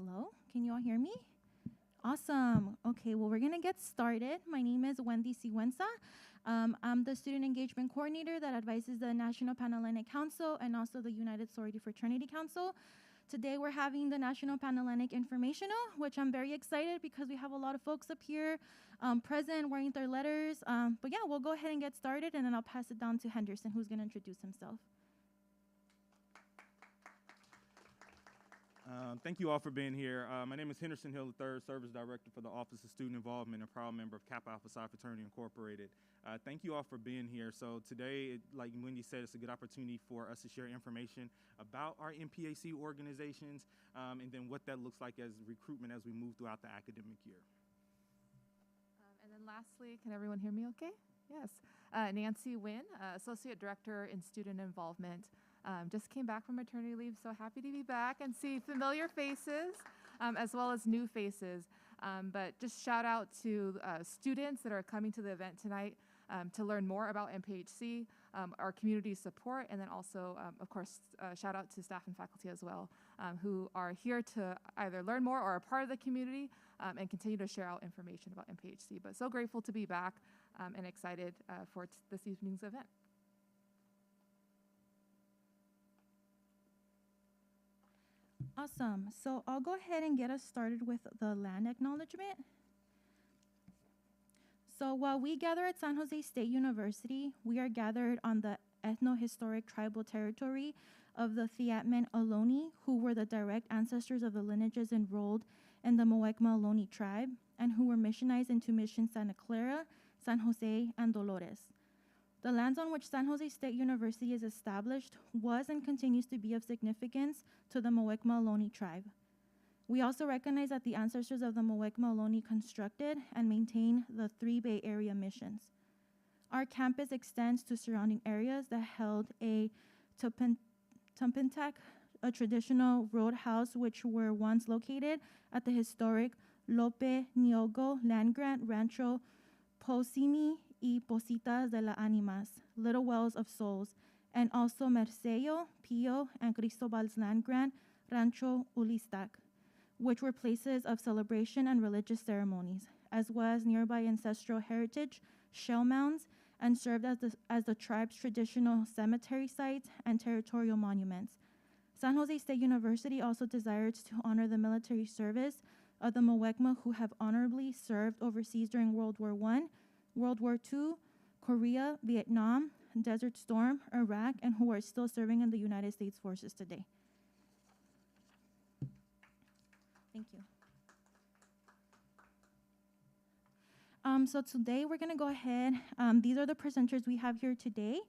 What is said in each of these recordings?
Hello, can you all hear me? Awesome. Okay, well, we're gonna get started. My name is Wendy Sigüenza. I'm the student engagement coordinator that advises the National Pan-Hellenic Council and also the United Sorority Fraternity Council. Today we're having the National Pan-Hellenic Informational, which I'm very excited because we have a lot of folks up here present wearing their letters. But yeah, we'll go ahead and get started, and then I'll pass it down to Henderson, who's gonna introduce himself. Thank you all for being here. My name is Henderson Hill III, Service Director for the Office of Student Involvement and proud member of Kappa Alpha Psi Fraternity Incorporated. Thank you all for being here. So today, like Wendy said, it's a good opportunity for us to share information about our NPHC organizations and then what that looks like as recruitment as we move throughout the academic year. And then lastly, can everyone hear me okay? Yes. Nancy Wynn, Associate Director in Student Involvement. Just came back from maternity leave, so happy to be back and see familiar faces as well as new faces. But just shout out to students that are coming to the event tonight to learn more about NPHC, our community support, and then also, of course, shout out to staff and faculty as well, who are here to either learn more or are part of the community and continue to share out information about NPHC. But so grateful to be back and excited for this evening's event. Awesome. So I'll go ahead and get us started with the land acknowledgement. So while we gather at San Jose State University, we are gathered on the ethno-historic tribal territory of the Theta Ohlone, who were the direct ancestors of the lineages enrolled in the Muwekma Ohlone tribe and who were missionized into Mission Santa Clara, San Jose, and Dolores. The lands on which San Jose State University is established was and continues to be of significance to the Muwekma Ohlone tribe. We also recognize that the ancestors of the Muwekma Ohlone constructed and maintained the 3 Bay Area missions. Our campus extends to surrounding areas that held a Tumpintak, a traditional roadhouse which were once located at the historic Lope Niogo land grant Rancho Posimi y Positas de las Animas, Little Wells of Souls, and also Mercello, Pio, and Cristobal's land grant, Rancho Ulistac, which were places of celebration and religious ceremonies, as well as nearby ancestral heritage, shell mounds, and served as the tribe's traditional cemetery sites and territorial monuments. San Jose State University also desires to honor the military service of the Muwekma who have honorably served overseas during World War I, World War II, Korea, Vietnam, Desert Storm, Iraq, and who are still serving in the United States forces today. Thank you. So today we're gonna go ahead, these are the presenters we have here today.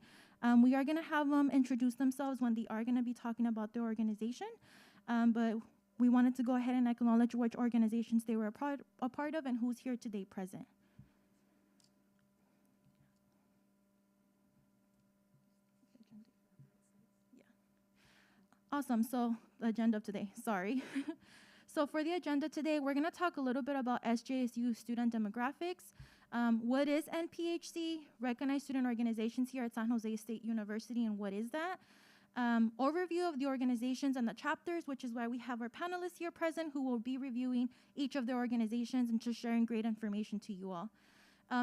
We are gonna have them introduce themselves when they are gonna be talking about their organization, but we wanted to go ahead and acknowledge which organizations they were a part of and who's here today present. Awesome, so the agenda of today, sorry. So for the agenda today, we're gonna talk a little bit about SJSU student demographics. What is NPHC? Recognized student organizations here at San Jose State University, and what is that? Overview of the organizations and the chapters, which is why we have our panelists here present who will be reviewing each of their organizations and just sharing great information to you all.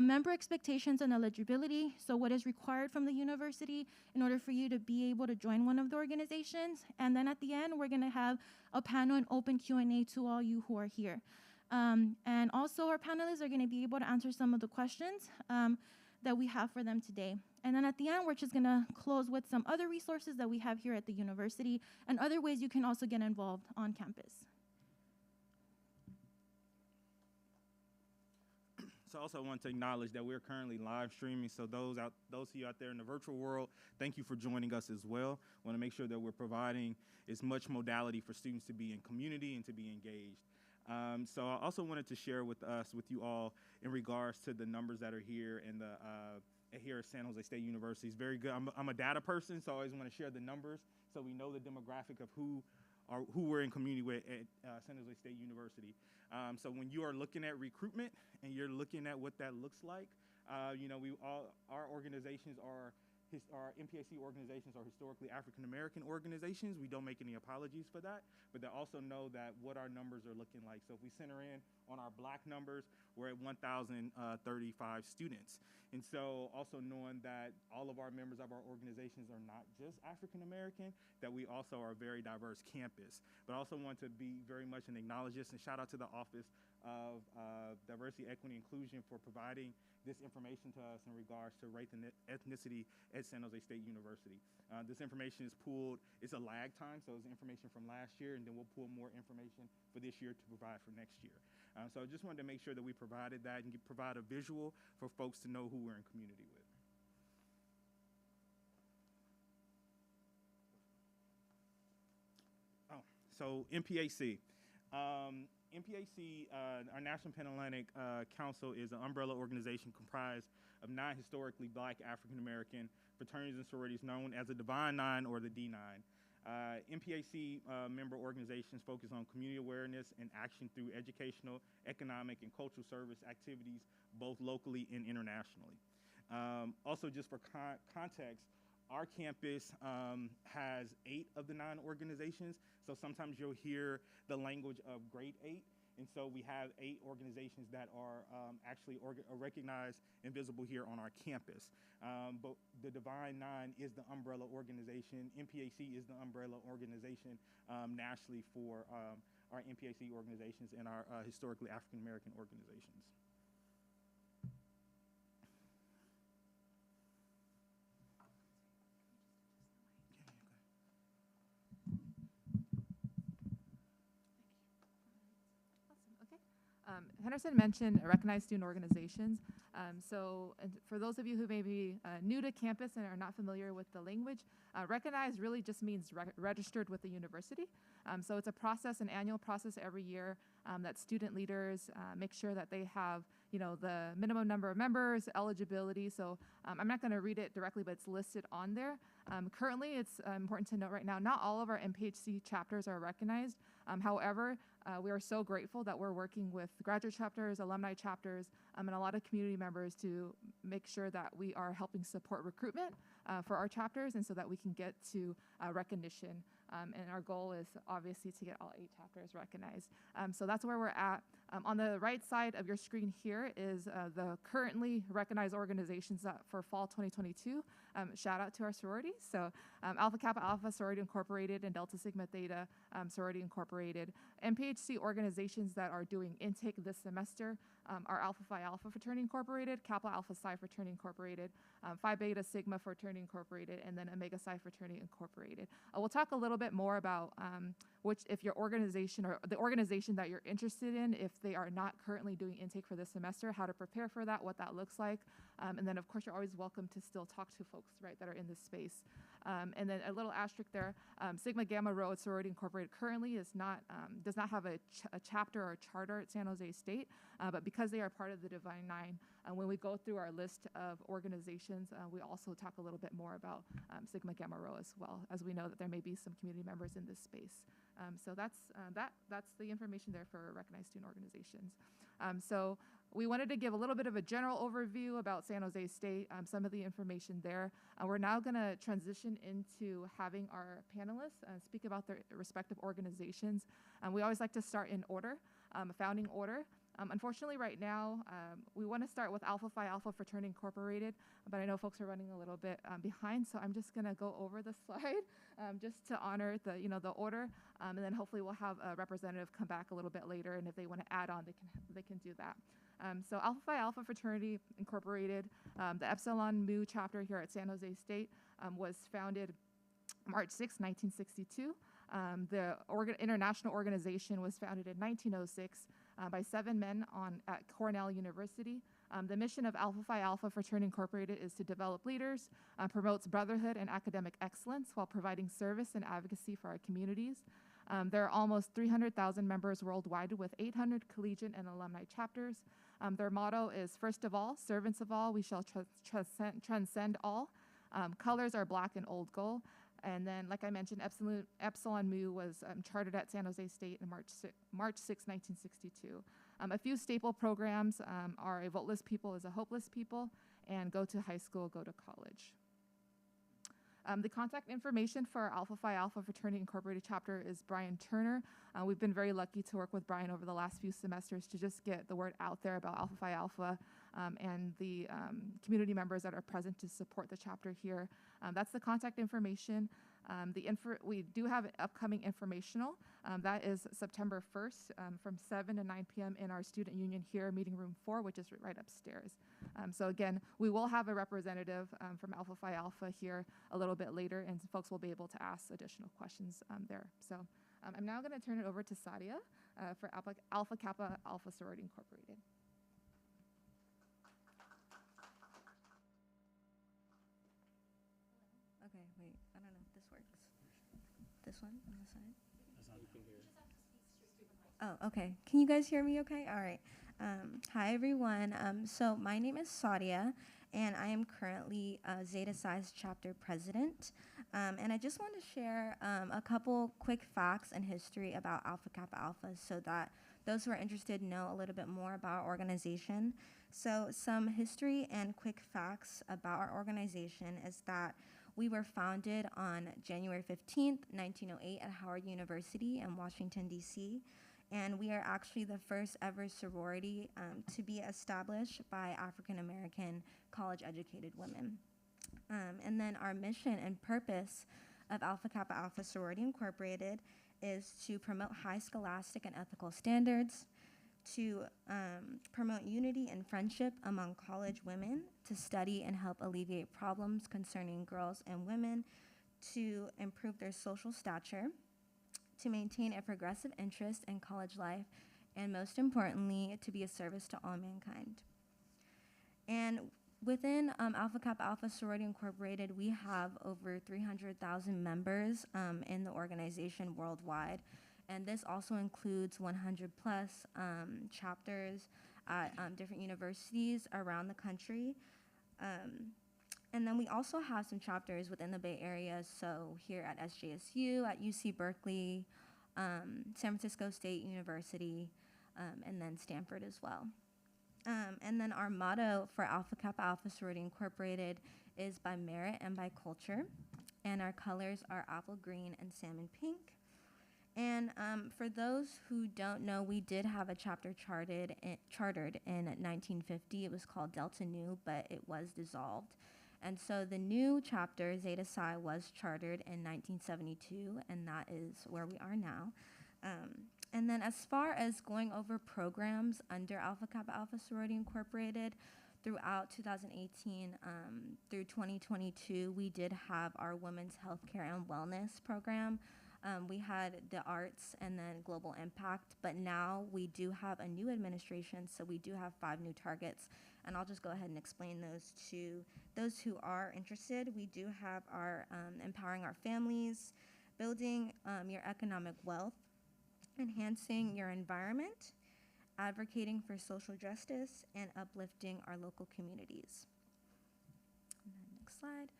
Member expectations and eligibility, so what is required from the university in order for you to be able to join one of the organizations. And then at the end, we're gonna have a panel and open Q&A to all you who are here. And also our panelists are gonna be able to answer some of the questions that we have for them today. And then at the end, we're just gonna close with some other resources that we have here at the university and other ways you can also get involved on campus. So also want to acknowledge that we're currently live streaming. So those of you out there in the virtual world, thank you for joining us as well. Want to make sure that we're providing as much modality for students to be in community and to be engaged. So I also wanted to share with you all in regards to the numbers that are here and here at San Jose State University. It's very good. I'm a data person, so I always want to share the numbers so we know the demographic of who we're in community with at San Jose State University. So when you are looking at recruitment and you're looking at what that looks like, you know, our organizations are our NPHC organizations are historically African-American organizations. We don't make any apologies for that, but they also know that what our numbers are looking like. So if we center in on our Black numbers, we're at 1,035 students. And so also knowing that all of our members of our organizations are not just African-American, that we also are a very diverse campus. But I also want to be very much and acknowledge this and shout out to the Office of Diversity, Equity, Inclusion for providing this information to us in regards to race and ethnicity at San Jose State University. This information is pooled, it's a lag time, so it's information from last year, and then we'll pull more information for this year to provide for next year. So I just wanted to make sure that we provided that and provide a visual for folks to know who we're in community with. So NPHC. NPHC, our National Pan-Hellenic Council, is an umbrella organization comprised of 9 historically Black African-American fraternities and sororities known as the Divine Nine or the D9. NPHC member organizations focus on community awareness and action through educational, economic, and cultural service activities, both locally and internationally. Also, just for context, our campus has 8 of the 9 organizations, so sometimes you'll hear the language of grade 8, and so we have 8 organizations that are actually recognized and visible here on our campus. But the Divine Nine is the umbrella organization. NPHC is the umbrella organization nationally for our NPHC organizations and our historically African-American organizations. Henderson mentioned recognized student organizations. So for those of you who may be new to campus and are not familiar with the language, recognized really just means registered with the university. So it's a process, an annual process every year that student leaders make sure that they have, the minimum number of members, eligibility. So I'm not going to read it directly, but it's listed on there. Currently, it's important to note right now, not all of our NPHC chapters are recognized. However, we are so grateful that we're working with graduate chapters, alumni chapters, and a lot of community members to make sure that we are helping support recruitment for our chapters and so that we can get to recognition. And our goal is obviously to get all 8 chapters recognized. So that's where we're at. On the right side of your screen here is the currently recognized organizations for fall 2022. Shout out to our sororities. So Alpha Kappa Alpha Sorority Incorporated and Delta Sigma Theta Sorority Incorporated. NPHC organizations that are doing intake this semester are Alpha Phi Alpha Fraternity Incorporated, Kappa Alpha Psi Fraternity Incorporated, Phi Beta Sigma Fraternity Incorporated, and then Omega Psi Fraternity Incorporated. We'll talk a little bit more about if your organization or the organization that you're interested in, if they are not currently doing intake for this semester, how to prepare for that, what that looks like. And then, of course, you're always welcome to still talk to folks, right, that are in this space. And then a little asterisk there, Sigma Gamma Rho Sorority Incorporated currently is not, does not have a chapter or a charter at San Jose State, but because they are part of the Divine Nine, when we go through our list of organizations, we also talk a little bit more about Sigma Gamma Rho as well, as we know that there may be some community members in this space. So that's the information there for recognized student organizations. So we wanted to give a little bit of a general overview about San Jose State, some of the information there. We're now going to transition into having our panelists speak about their respective organizations. We always like to start in order, founding order. Unfortunately, right now, we want to start with Alpha Phi Alpha Fraternity Incorporated, but I know folks are running a little bit behind, so I'm just going to go over the slide just to honor the order, and then hopefully we'll have a representative come back a little bit later, and if they want to add on, they can do that. So Alpha Phi Alpha Fraternity Incorporated, the Epsilon Mu chapter here at San Jose State, was founded March 6, 1962. The international organization was founded in 1906 by 7 men at Cornell University. The mission of Alpha Phi Alpha Fraternity Incorporated is to develop leaders, promotes brotherhood and academic excellence while providing service and advocacy for our communities. There are almost 300,000 members worldwide with 800 collegiate and alumni chapters. Their motto is, first of all, servants of all, we shall transcend all. Colors are black and old gold. And then, like I mentioned, Epsilon Mu was chartered at San Jose State in March 6, 1962. A few staple programs are A Voteless People is a Hopeless People, and Go to High School, Go to College. The contact information for our Alpha Phi Alpha Fraternity Incorporated chapter is Brian Turner. We've been very lucky to work with Brian over the last few semesters to just get the word out there about Alpha Phi Alpha and the community members that are present to support the chapter here. That's the contact information. We do have an upcoming informational. That is September 1st from 7 to 9 p.m. in our student union here, meeting room 4, which is right upstairs. So again, we will have a representative from Alpha Phi Alpha here a little bit later, and folks will be able to ask additional questions there. So I'm now going to turn it over to Sadia for Alpha Kappa Alpha Sorority Incorporated. Okay, wait, I don't know if this works. This one on the side? Oh, okay. Can you guys hear me okay? All right. Hi, everyone. So my name is Sadia, and I am currently Zeta Psi's chapter president. And I just want to share a couple quick facts and history about Alpha Kappa Alpha so that those who are interested know a little bit more about our organization. So some history and quick facts about our organization is that we were founded on January 15th, 1908 at Howard University in Washington, D.C., and we are actually the first ever sorority to be established by African-American college-educated women. And then our mission and purpose of Alpha Kappa Alpha Sorority Incorporated is to promote high scholastic and ethical standards, to promote unity and friendship among college women, to study and help alleviate problems concerning girls and women, to improve their social stature, to maintain a progressive interest in college life, and most importantly, to be a service to all mankind. And within Alpha Kappa Alpha Sorority Incorporated, we have over 300,000 members in the organization worldwide. And this also includes 100 plus chapters at different universities around the country. And then we also have some chapters within the Bay Area, so here at SJSU, at UC Berkeley, San Francisco State University, and then Stanford as well. And then our motto for Alpha Kappa Alpha Sorority Incorporated is by merit and by culture. And our colors are apple green and salmon pink. And for those who don't know, we did have a chapter chartered in 1950. It was called Delta Nu, but it was dissolved. And so the new chapter, Zeta Psi, was chartered in 1972, and that is where we are now. And then as far as going over programs under Alpha Kappa Alpha Sorority Incorporated, throughout 2018 through 2022, we did have our Women's Healthcare and Wellness program. We had the arts and then global impact, but now we do have a new administration, so we do have 5 new targets. And I'll just go ahead and explain those to those who are interested. We do have our empowering our families, building your economic wealth, enhancing your environment, advocating for social justice, and uplifting our local communities. And then next slide.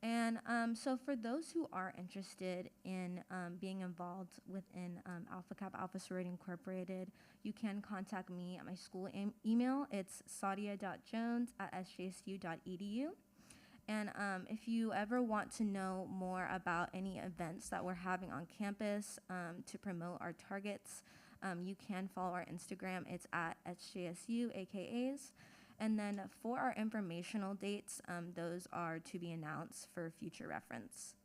And so for those who are interested in being involved within Alpha Kappa Alpha Sorority Incorporated, you can contact me at my school email. It's sadia.jones@sjsu.edu. And if you ever want to know more about any events that we're having on campus to promote our targets, you can follow our Instagram. It's at SJSU AKAs. And then for our informational dates, those are to be announced for future reference.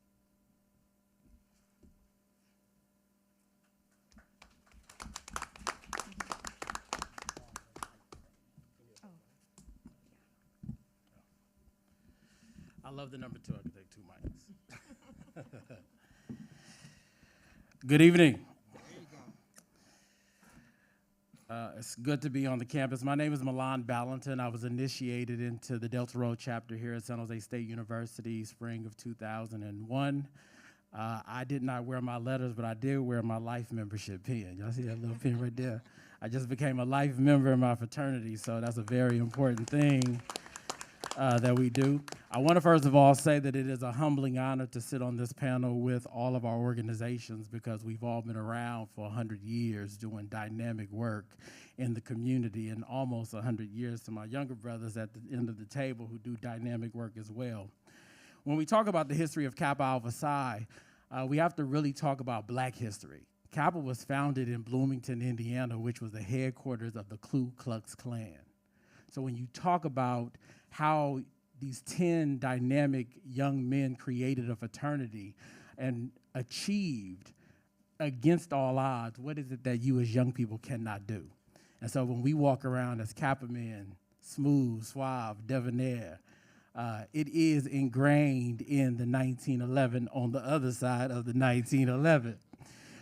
I love the number 2. I can take 2 mics. Good evening. It's good to be on the campus. My name is Milan Ballantyne. I was initiated into the Delta Road chapter here at San Jose State University, spring of 2001. I did not wear my letters, but I did wear my life membership pin. Y'all see that little pin right there? I just became a life member in my fraternity, so that's a very important thing that we do. I want to first of all say that it is a humbling honor to sit on this panel with all of our organizations because we've all been around for 100 years doing dynamic work in the community and almost 100 years to my younger brothers at the end of the table who do dynamic work as well. When we talk about the history of Kappa Alpha Psi, we have to really talk about Black history. Kappa was founded in Bloomington, Indiana, which was the headquarters of the Ku Klux Klan. So when you talk about how these 10 dynamic young men created a fraternity and achieved against all odds, what is it that you as young people cannot do? And so when we walk around as Kappa men, smooth, suave, debonair, it is ingrained in the 1911 on the other side of the 1911.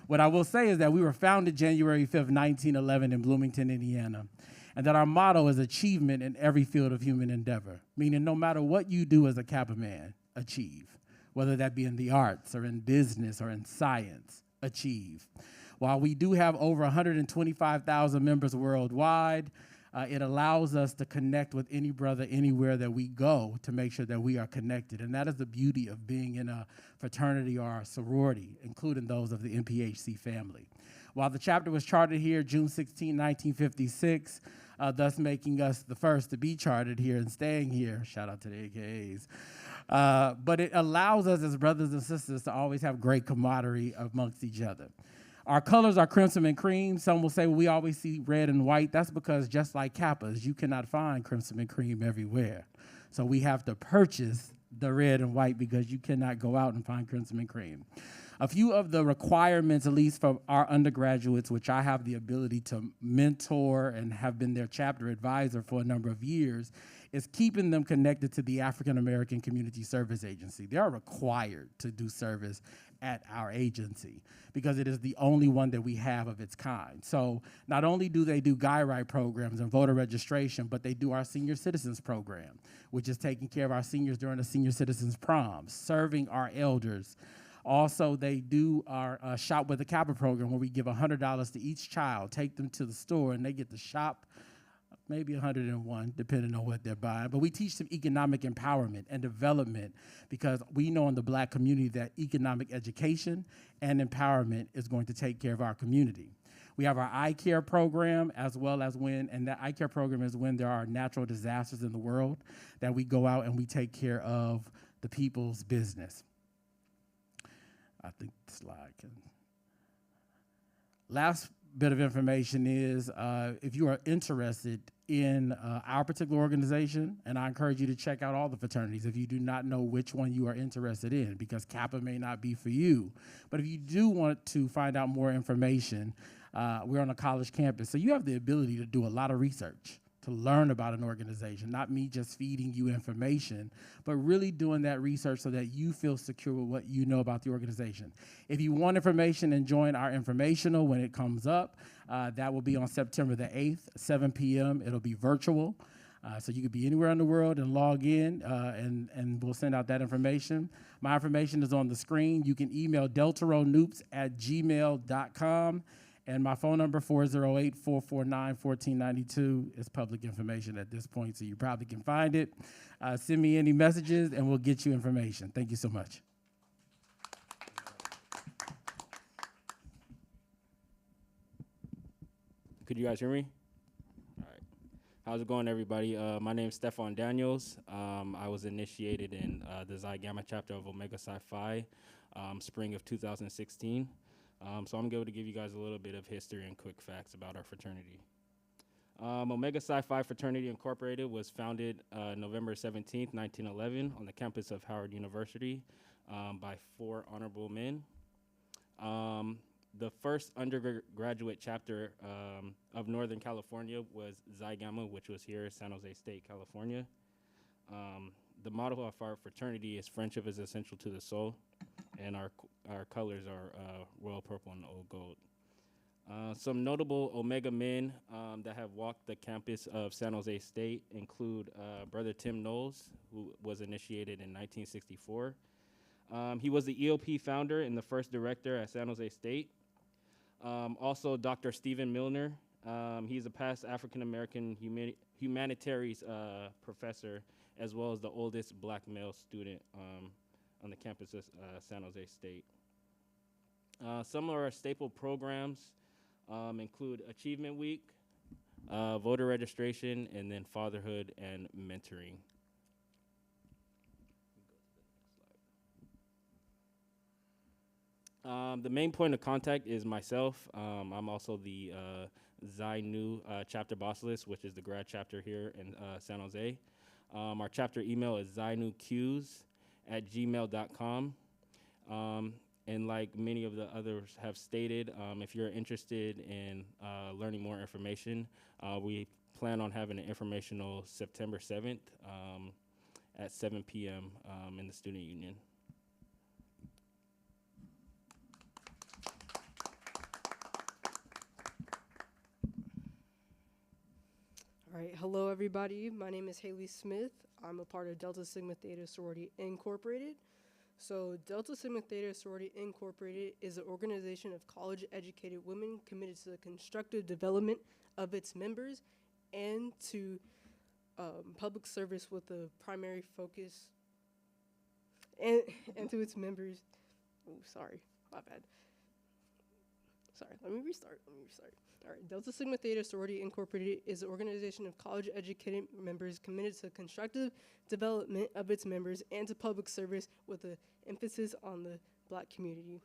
What I will say is that we were founded January 5th, 1911 in Bloomington, Indiana, and that our motto is achievement in every field of human endeavor, meaning no matter what you do as a Kappa man, achieve, whether that be in the arts or in business or in science, achieve. While we do have over 125,000 members worldwide, it allows us to connect with any brother anywhere that we go to make sure that we are connected. And that is the beauty of being in a fraternity or a sorority, including those of the NPHC family. While the chapter was chartered here June 16, 1956, thus making us the first to be chartered here and staying here, shout out to the AKAs, but it allows us as brothers and sisters to always have great camaraderie amongst each other. Our colors are crimson and cream. Some will say, well, we always see red and white. That's because just like Kappas, you cannot find crimson and cream everywhere. So we have to purchase the red and white because you cannot go out and find crimson and cream. A few of the requirements, at least for our undergraduates, which I have the ability to mentor and have been their chapter advisor for a number of years, is keeping them connected to the African American Community Service Agency. They are required to do service at our agency because it is the only one that we have of its kind. So not only do they do guy-right programs and voter registration, but they do our senior citizens program, which is taking care of our seniors during the senior citizens proms, serving our elders. Also, they do our Shop with a Kappa program where we give $100 to each child, take them to the store, and they get to shop maybe 101, depending on what they're buying. But we teach them economic empowerment and development because we know in the Black community that economic education and empowerment is going to take care of our community. We have our eye care program as well as and that eye care program is when there are natural disasters in the world that we go out and we take care of the people's business. I think the slide can. Last bit of information is if you are interested in our particular organization, and I encourage you to check out all the fraternities if you do not know which one you are interested in, because Kappa may not be for you. But if you do want to find out more information, we're on a college campus, so you have the ability to do a lot of research, to learn about an organization, not me just feeding you information, but really doing that research so that you feel secure with what you know about the organization. If you want information and join our informational when it comes up, that will be on September the 8th, 7 p.m. It'll be virtual, so you could be anywhere in the world and log in, and we'll send out that information. My information is on the screen. You can email deltaronoops@gmail.com. And my phone number, 408-449-1492, is public information at this point, so you probably can find it. Send me any messages, and we'll get you information. Thank you so much. Could you guys hear me? All right. How's it going, everybody? My name's Stefan Daniels. I was initiated in the Xi Gamma chapter of Omega Psi Phi, spring of 2016. So I'm going to give you guys a little bit of history and quick facts about our fraternity. Omega Psi Phi Fraternity Incorporated was founded November 17th, 1911 on the campus of Howard University by 4 honorable men. The first undergraduate chapter of Northern California was Xi Gamma, which was here in San Jose State, California. The motto of our fraternity is friendship is essential to the soul, and our colors are royal purple and old gold. Some notable Omega men that have walked the campus of San Jose State include Brother Tim Knowles, who was initiated in 1964. He was the EOP founder and the first director at San Jose State. Also, Dr. Stephen Milner. He's a past African-American humanities professor, as well as the oldest Black male student on the campus of San Jose State. Some of our staple programs include Achievement Week, voter registration, and then fatherhood and mentoring. The main point of contact is myself. I'm also the Xi Nu chapter boss list, which is the grad chapter here in San Jose. Our chapter email is xinuqs@gmail.com. And like many of the others have stated, if you're interested in learning more information, we plan on having an informational September 7th at 7 p.m. In the Student Union. All right, hello everybody. My name is Haley Smith. I'm a part of Delta Sigma Theta Sorority Incorporated. So Delta Sigma Theta Sorority Incorporated is an organization of college-educated women committed to the constructive development of its members and to public service with a primary focus and to its members. Oh, sorry, my bad. Sorry, let me restart. All right, Delta Sigma Theta Sorority Incorporated is an organization of college-educated members committed to constructive development of its members and to public service with an emphasis on the Black community.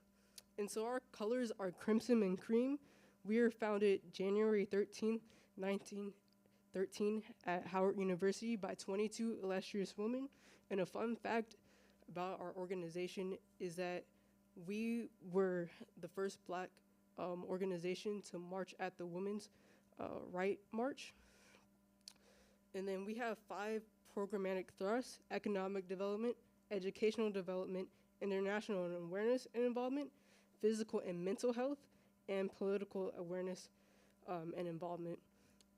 And so our colors are crimson and cream. We are founded January 13th, 1913 at Howard University by 22 illustrious women. And a fun fact about our organization is that we were the first Black organization to march at the Women's Right March. And then we have 5 programmatic thrusts: economic development, educational development, international awareness and involvement, physical and mental health, and political awareness and involvement.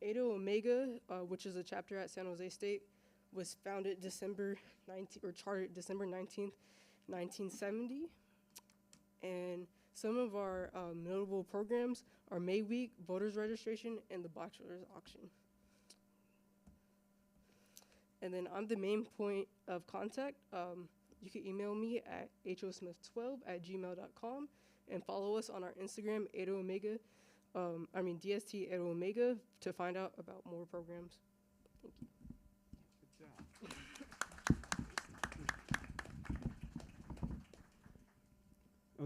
Eta Omega, which is a chapter at San Jose State, was founded chartered December 19th, 1970. And some of our notable programs are May Week, voters registration, and the Bachelor's auction. And then I'm the main point of contact. You can email me at hosmith12@gmail.com and follow us on our Instagram, DST Eta Omega, to find out about more programs. Thank you.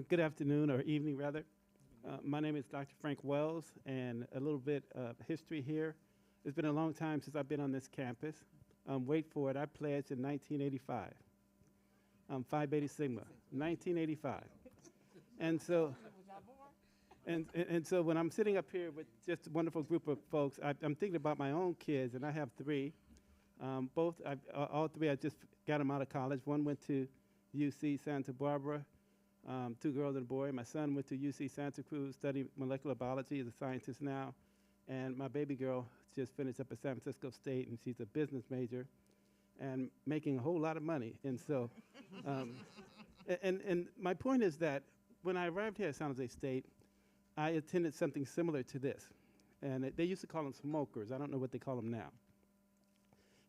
Good afternoon, or evening rather. My name is Dr. Frank Wells, and a little bit of history here. It's been a long time since I've been on this campus. Wait for it, I pledged in 1985. Phi Beta Sigma, 1985. And so, and so when I'm sitting up here with just a wonderful group of folks, I'm thinking about my own kids, and I have 3. All 3, I just got them out of college. One went to UC Santa Barbara. 2 girls and a boy. My son went to UC Santa Cruz, studied molecular biology, is a scientist now. And my baby girl just finished up at San Francisco State, and she's a business major and making a whole lot of money. And so, and my point is that when I arrived here at San Jose State, I attended something similar to this. And they used to call them smokers. I don't know what they call them now.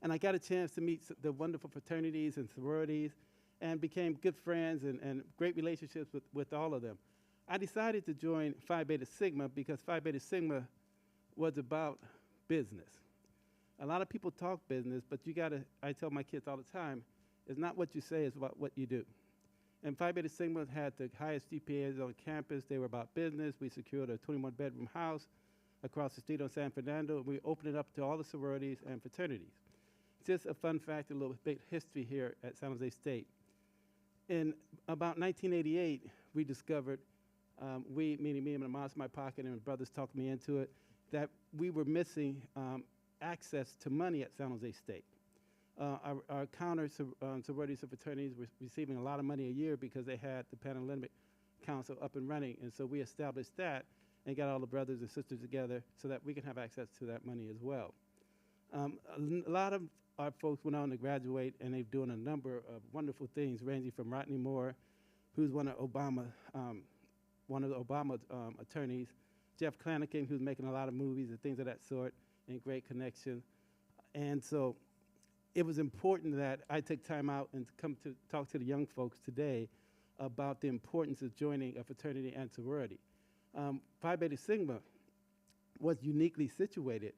And I got a chance to meet the wonderful fraternities and sororities, and became good friends and great relationships with all of them. I decided to join Phi Beta Sigma because Phi Beta Sigma was about business. A lot of people talk business, but I tell my kids all the time, it's not what you say, it's about what you do. And Phi Beta Sigma had the highest GPAs on campus. They were about business. We secured a 21-bedroom house across the street on San Fernando. We opened it up to all the sororities and fraternities. Just a fun fact, a little bit history here at San Jose State. In about 1988, we discovered, meaning me and my mom's in my pocket and my brothers talked me into it, that we were missing access to money at San Jose State. Our sororities and fraternities were receiving a lot of money a year because they had the Pan-Hellenic Council up and running, and so we established that and got all the brothers and sisters together so that we can have access to that money as well. A lot of our folks went on to graduate, and they're doing a number of wonderful things, ranging from Rodney Moore, who's one of the Obama attorneys, Jeff Clanakin, who's making a lot of movies and things of that sort, and great connection. And so it was important that I take time out and come to talk to the young folks today about the importance of joining a fraternity and sorority. Phi Beta Sigma was uniquely situated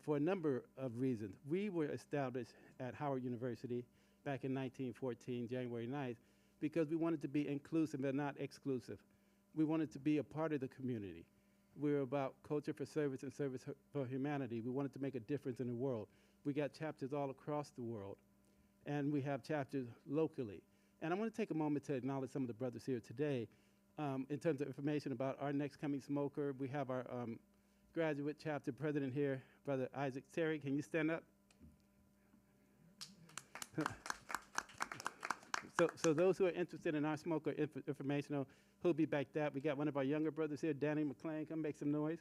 for a number of reasons. We were established at Howard University back in 1914, January 9th, because we wanted to be inclusive and not exclusive. We wanted to be a part of the community. We're about culture for service and service for humanity. We wanted to make a difference in the world. We got chapters all across the world, and we have chapters locally. And I want to take a moment to acknowledge some of the brothers here today. In terms of information about our next coming smoker, we have our graduate chapter president here, Brother Isaac Terry. Can you stand up? So those who are interested in our smoker informational, who'll be back that. We got one of our younger brothers here, Danny McClain. Come make some noise.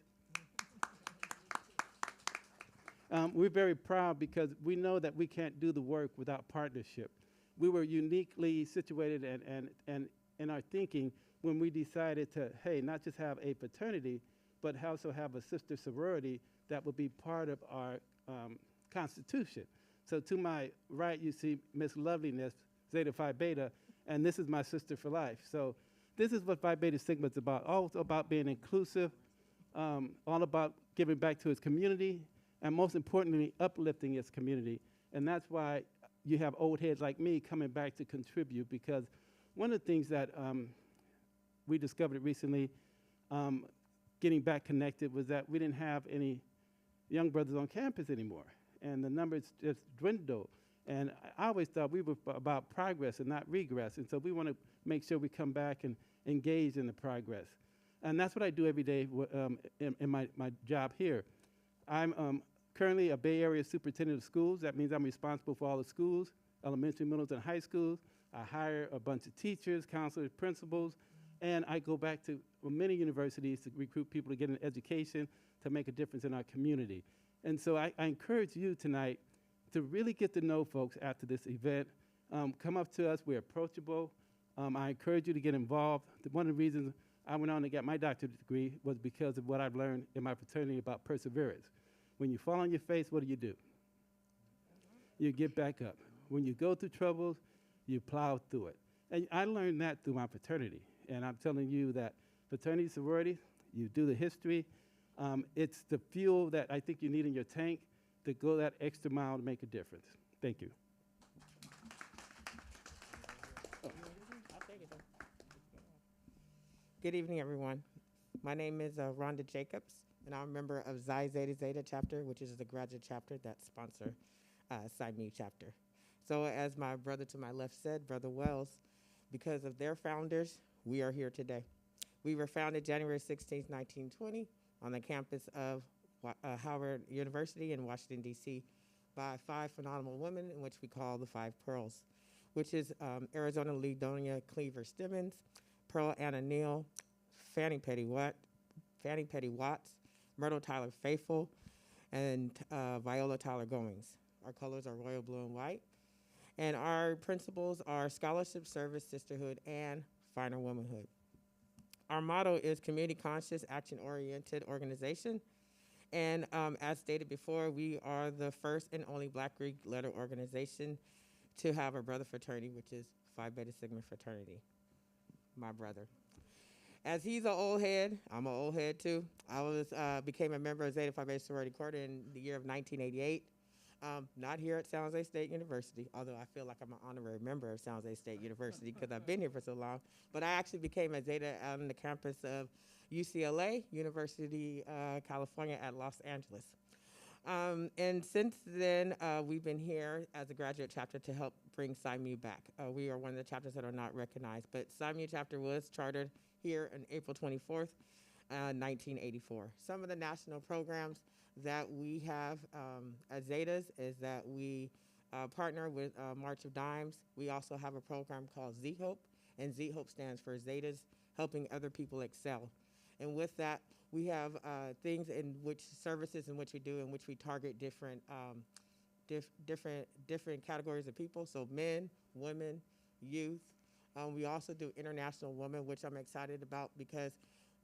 We're very proud because we know that we can't do the work without partnership. We were uniquely situated and in our thinking when we decided to, hey, not just have a fraternity, but also have a sister sorority that would be part of our constitution. So to my right, you see Miss Loveliness, Zeta Phi Beta, and this is my sister for life. So this is what Phi Beta Sigma is about, all about being inclusive, all about giving back to its community, and most importantly, uplifting its community. And that's why you have old heads like me coming back to contribute, because one of the things that we discovered recently, getting back connected, was that we didn't have any young brothers on campus anymore. And the numbers just dwindled. And I always thought we were about progress and not regress. And so we want to make sure we come back and engage in the progress. And that's what I do every day in my job here. I'm currently a Bay Area superintendent of schools. That means I'm responsible for all the schools, elementary, middle, and high schools. I hire a bunch of teachers, counselors, principals, and I go back to many universities to recruit people to get an education to make a difference in our community. And so I encourage you tonight to really get to know folks after this event. Come up to us. We're approachable. I encourage you to get involved. One of the reasons I went on to get my doctorate degree was because of what I've learned in my fraternity about perseverance. When you fall on your face, what do? You get back up. When you go through troubles, you plow through it. And I learned that through my fraternity. And I'm telling you that fraternity, sorority, you do the history. It's the fuel that I think you need in your tank to go that extra mile to make a difference. Thank you. Good evening, everyone. My name is Rhonda Jacobs, and I'm a member of Xi Zeta Zeta chapter, which is the graduate chapter that sponsor Sjsu chapter. So as my brother to my left said, Brother Wells, because of their founders, we are here today. We were founded January 16, 1920 on the campus of Howard University in Washington, D.C. by 5 phenomenal women, in which we call the 5 Pearls, which is Arizona Ledonia Cleaver Stimmons, Pearl Anna Neal, Fannie Petty Watts, Myrtle Tyler Faithful, and Viola Tyler Goings. Our colors are royal blue and white. And our principles are scholarship, service, sisterhood, and finer womanhood. Our motto is community conscious, action-oriented organization. And as stated before, we are the first and only Black Greek letter organization to have a brother fraternity, which is Phi Beta Sigma Fraternity, my brother. As he's an old head, I'm an old head too. I became a member of Zeta Phi Beta Sorority Court in the year of 1988. Not here at San Jose State University, although I feel like I'm an honorary member of San Jose State University because I've been here for so long. But I actually became a Zeta on the campus of UCLA, University California at Los Angeles. And since then, we've been here as a graduate chapter to help bring Sjsu back. We are one of the chapters that are not recognized, but Sjsu chapter was chartered here on April 24th, 1984. Some of the national programs that we have at Zetas is that we partner with March of Dimes. We also have a program called Z-Hope, and Z-Hope stands for Zetas Helping Other People Excel. And with that, we have things in which services in which we do, in which we target different different categories of people, so men, women, youth. We also do International Women, which I'm excited about because,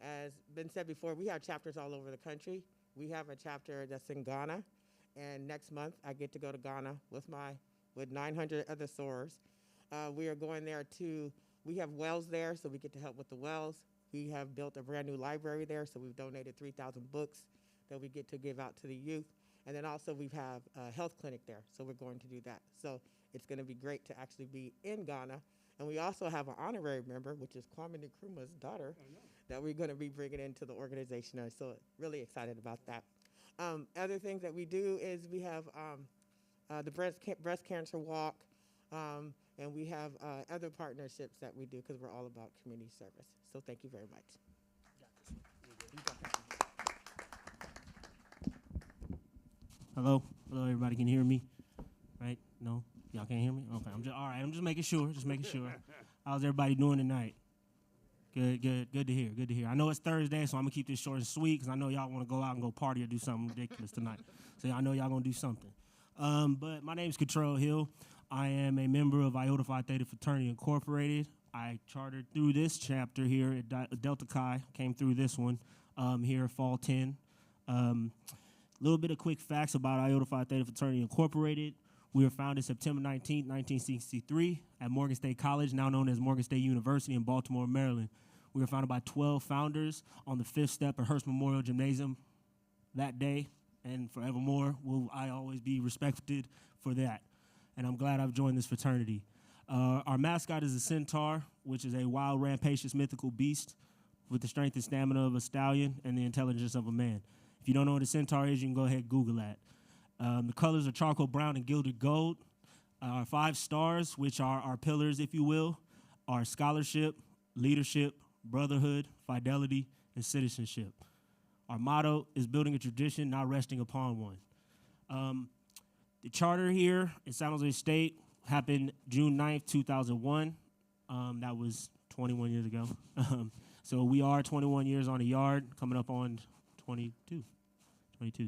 as been said before, we have chapters all over the country. We have a chapter that's in Ghana, and next month I get to go to Ghana with 900 other sorors. We are going there we have wells there, so we get to help with the wells. We have built a brand new library there, so we've donated 3,000 books that we get to give out to the youth. And then also we have a health clinic there, so we're going to do that. So it's going to be great to actually be in Ghana. And we also have an honorary member, which is Kwame Nkrumah's daughter, that we're going to be bringing into the organization. So really excited about that. Other things that we do is we have the breast cancer walk, and we have other partnerships that we do because we're all about community service. So thank you very much. Hello, everybody can hear me, right? No, y'all can't hear me. Okay, all right. I'm just making sure. How's everybody doing tonight? Good to hear. I know it's Thursday, so I'm gonna keep this short and sweet because I know y'all want to go out and go party or do something ridiculous tonight. So I know y'all gonna do something. But my name is Cottrell Hill. I am a member of Iota Phi Theta Fraternity Incorporated. I chartered through this chapter here at Delta Chi. Came through this one here fall 10. Little bit of quick facts about Iota Phi Theta Fraternity Incorporated. We were founded September 19, 1963 at Morgan State College, now known as Morgan State University in Baltimore, Maryland. We were founded by 12 founders on the 5th step of Hearst Memorial Gymnasium that day, and forevermore will I always be respected for that. And I'm glad I've joined this fraternity. Our mascot is a centaur, which is a wild, rampacious, mythical beast with the strength and stamina of a stallion and the intelligence of a man. If you don't know what a centaur is, you can go ahead and Google that. The colors are charcoal brown and gilded gold. Our 5 stars, which are our pillars, if you will, are scholarship, leadership, brotherhood, fidelity, and citizenship. Our motto is building a tradition, not resting upon one. The charter here in San Jose State happened June 9th, 2001. That was 21 years ago. So we are 21 years on the yard, coming up on 22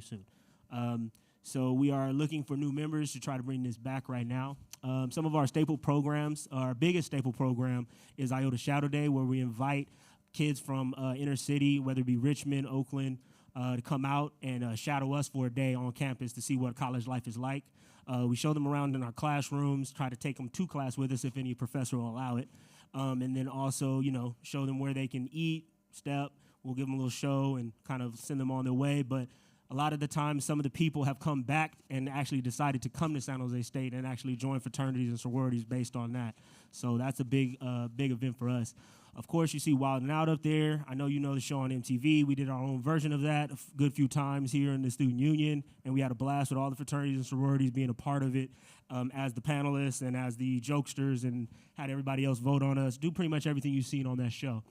soon. So we are looking for new members to try to bring this back right now. Some of our staple programs, our biggest staple program is Iota Shadow Day, where we invite kids from inner city, whether it be Richmond, Oakland, to come out and shadow us for a day on campus to see what college life is like. We show them around in our classrooms, try to take them to class with us if any professor will allow it. And then also, show them where they can eat, step. We'll give them a little show and kind of send them on their way. But a lot of the time, some of the people have come back and actually decided to come to San Jose State and actually join fraternities and sororities based on that. So that's a big event for us. Of course, you see Wild 'N Out up there. I know you know the show on MTV. We did our own version of that a good few times here in the Student Union, and we had a blast with all the fraternities and sororities being a part of it as the panelists and as the jokesters, and had everybody else vote on us. Do pretty much everything you've seen on that show.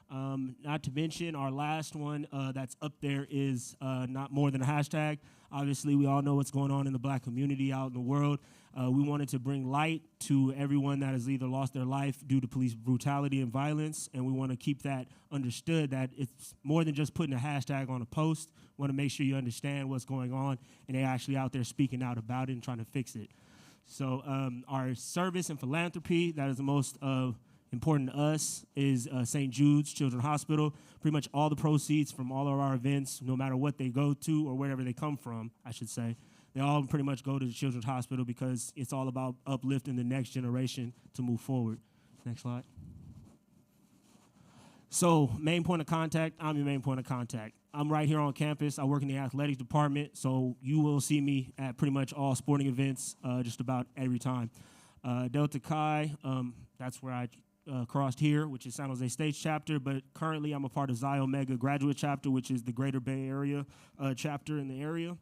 Not to mention our last one that's up there is not more than a hashtag. Obviously, we all know what's going on in the black community out in the world. We wanted to bring light to everyone that has either lost their life due to police brutality and violence, and we want to keep that understood that it's more than just putting a hashtag on a post. We want to make sure you understand what's going on, and they're actually out there speaking out about it and trying to fix it. So our service and philanthropy, that is the most important to us, is St. Jude's Children's Hospital. Pretty much all the proceeds from all of our events, no matter what they go to or wherever they come from, I should say, they all pretty much go to the Children's Hospital because it's all about uplifting the next generation to move forward. Next slide. So, main point of contact, I'm your main point of contact. I'm right here on campus. I work in the athletics department, so you will see me at pretty much all sporting events just about every time. Delta Chi, that's where I crossed here, which is San Jose State's chapter, but currently I'm a part of Xi Omega graduate chapter, which is the Greater Bay Area chapter in the area.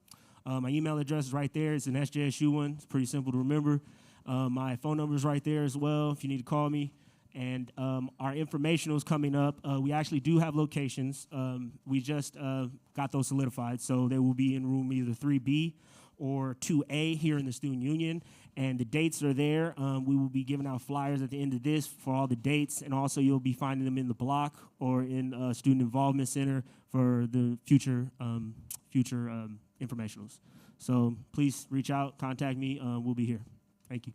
My email address is right there. It's an SJSU one. It's pretty simple to remember. My phone number is right there as well if you need to call me. And our informational is coming up. We actually do have locations. We just got those solidified, so they will be in room either 3B or 2A here in the Student Union. And the dates are there. We will be giving out flyers at the end of this for all the dates, and also you'll be finding them in the block or in Student Involvement Center for the future informationals. So please reach out, contact me. We'll be here. Thank you.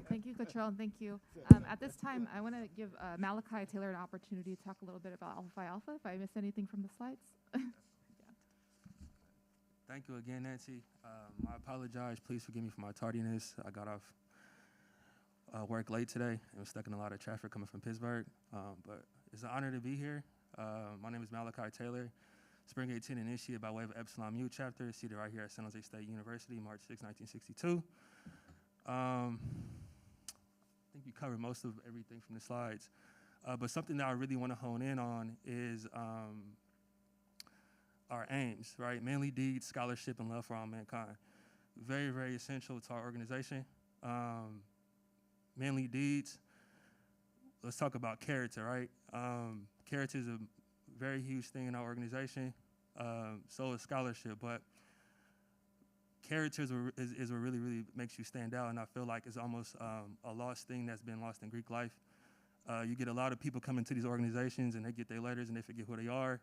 Thank you, Cottrell, and thank you. At this time, I want to give Malachi Taylor an opportunity to talk a little bit about Alpha Phi Alpha, if I missed anything from the slides. Thank you again, Nancy. I apologize. Please forgive me for my tardiness. I got off work late today and was stuck in a lot of traffic coming from Pittsburgh. But it's an honor to be here. My name is Malachi Taylor, Spring 18 initiate by way of Epsilon Mu chapter, seated right here at San Jose State University, March 6, 1962. I think you covered most of everything from the slides. But something that I really want to hone in on is our aims, right? Manly deeds, scholarship, and love for all mankind. Very, very essential to our organization. Manly deeds, let's talk about character, right? Character is a very huge thing in our organization. So is scholarship, but character is what really, really makes you stand out, and I feel like it's almost a lost thing that's been lost in Greek life. You get a lot of people coming to these organizations, and they get their letters, and they forget who they are.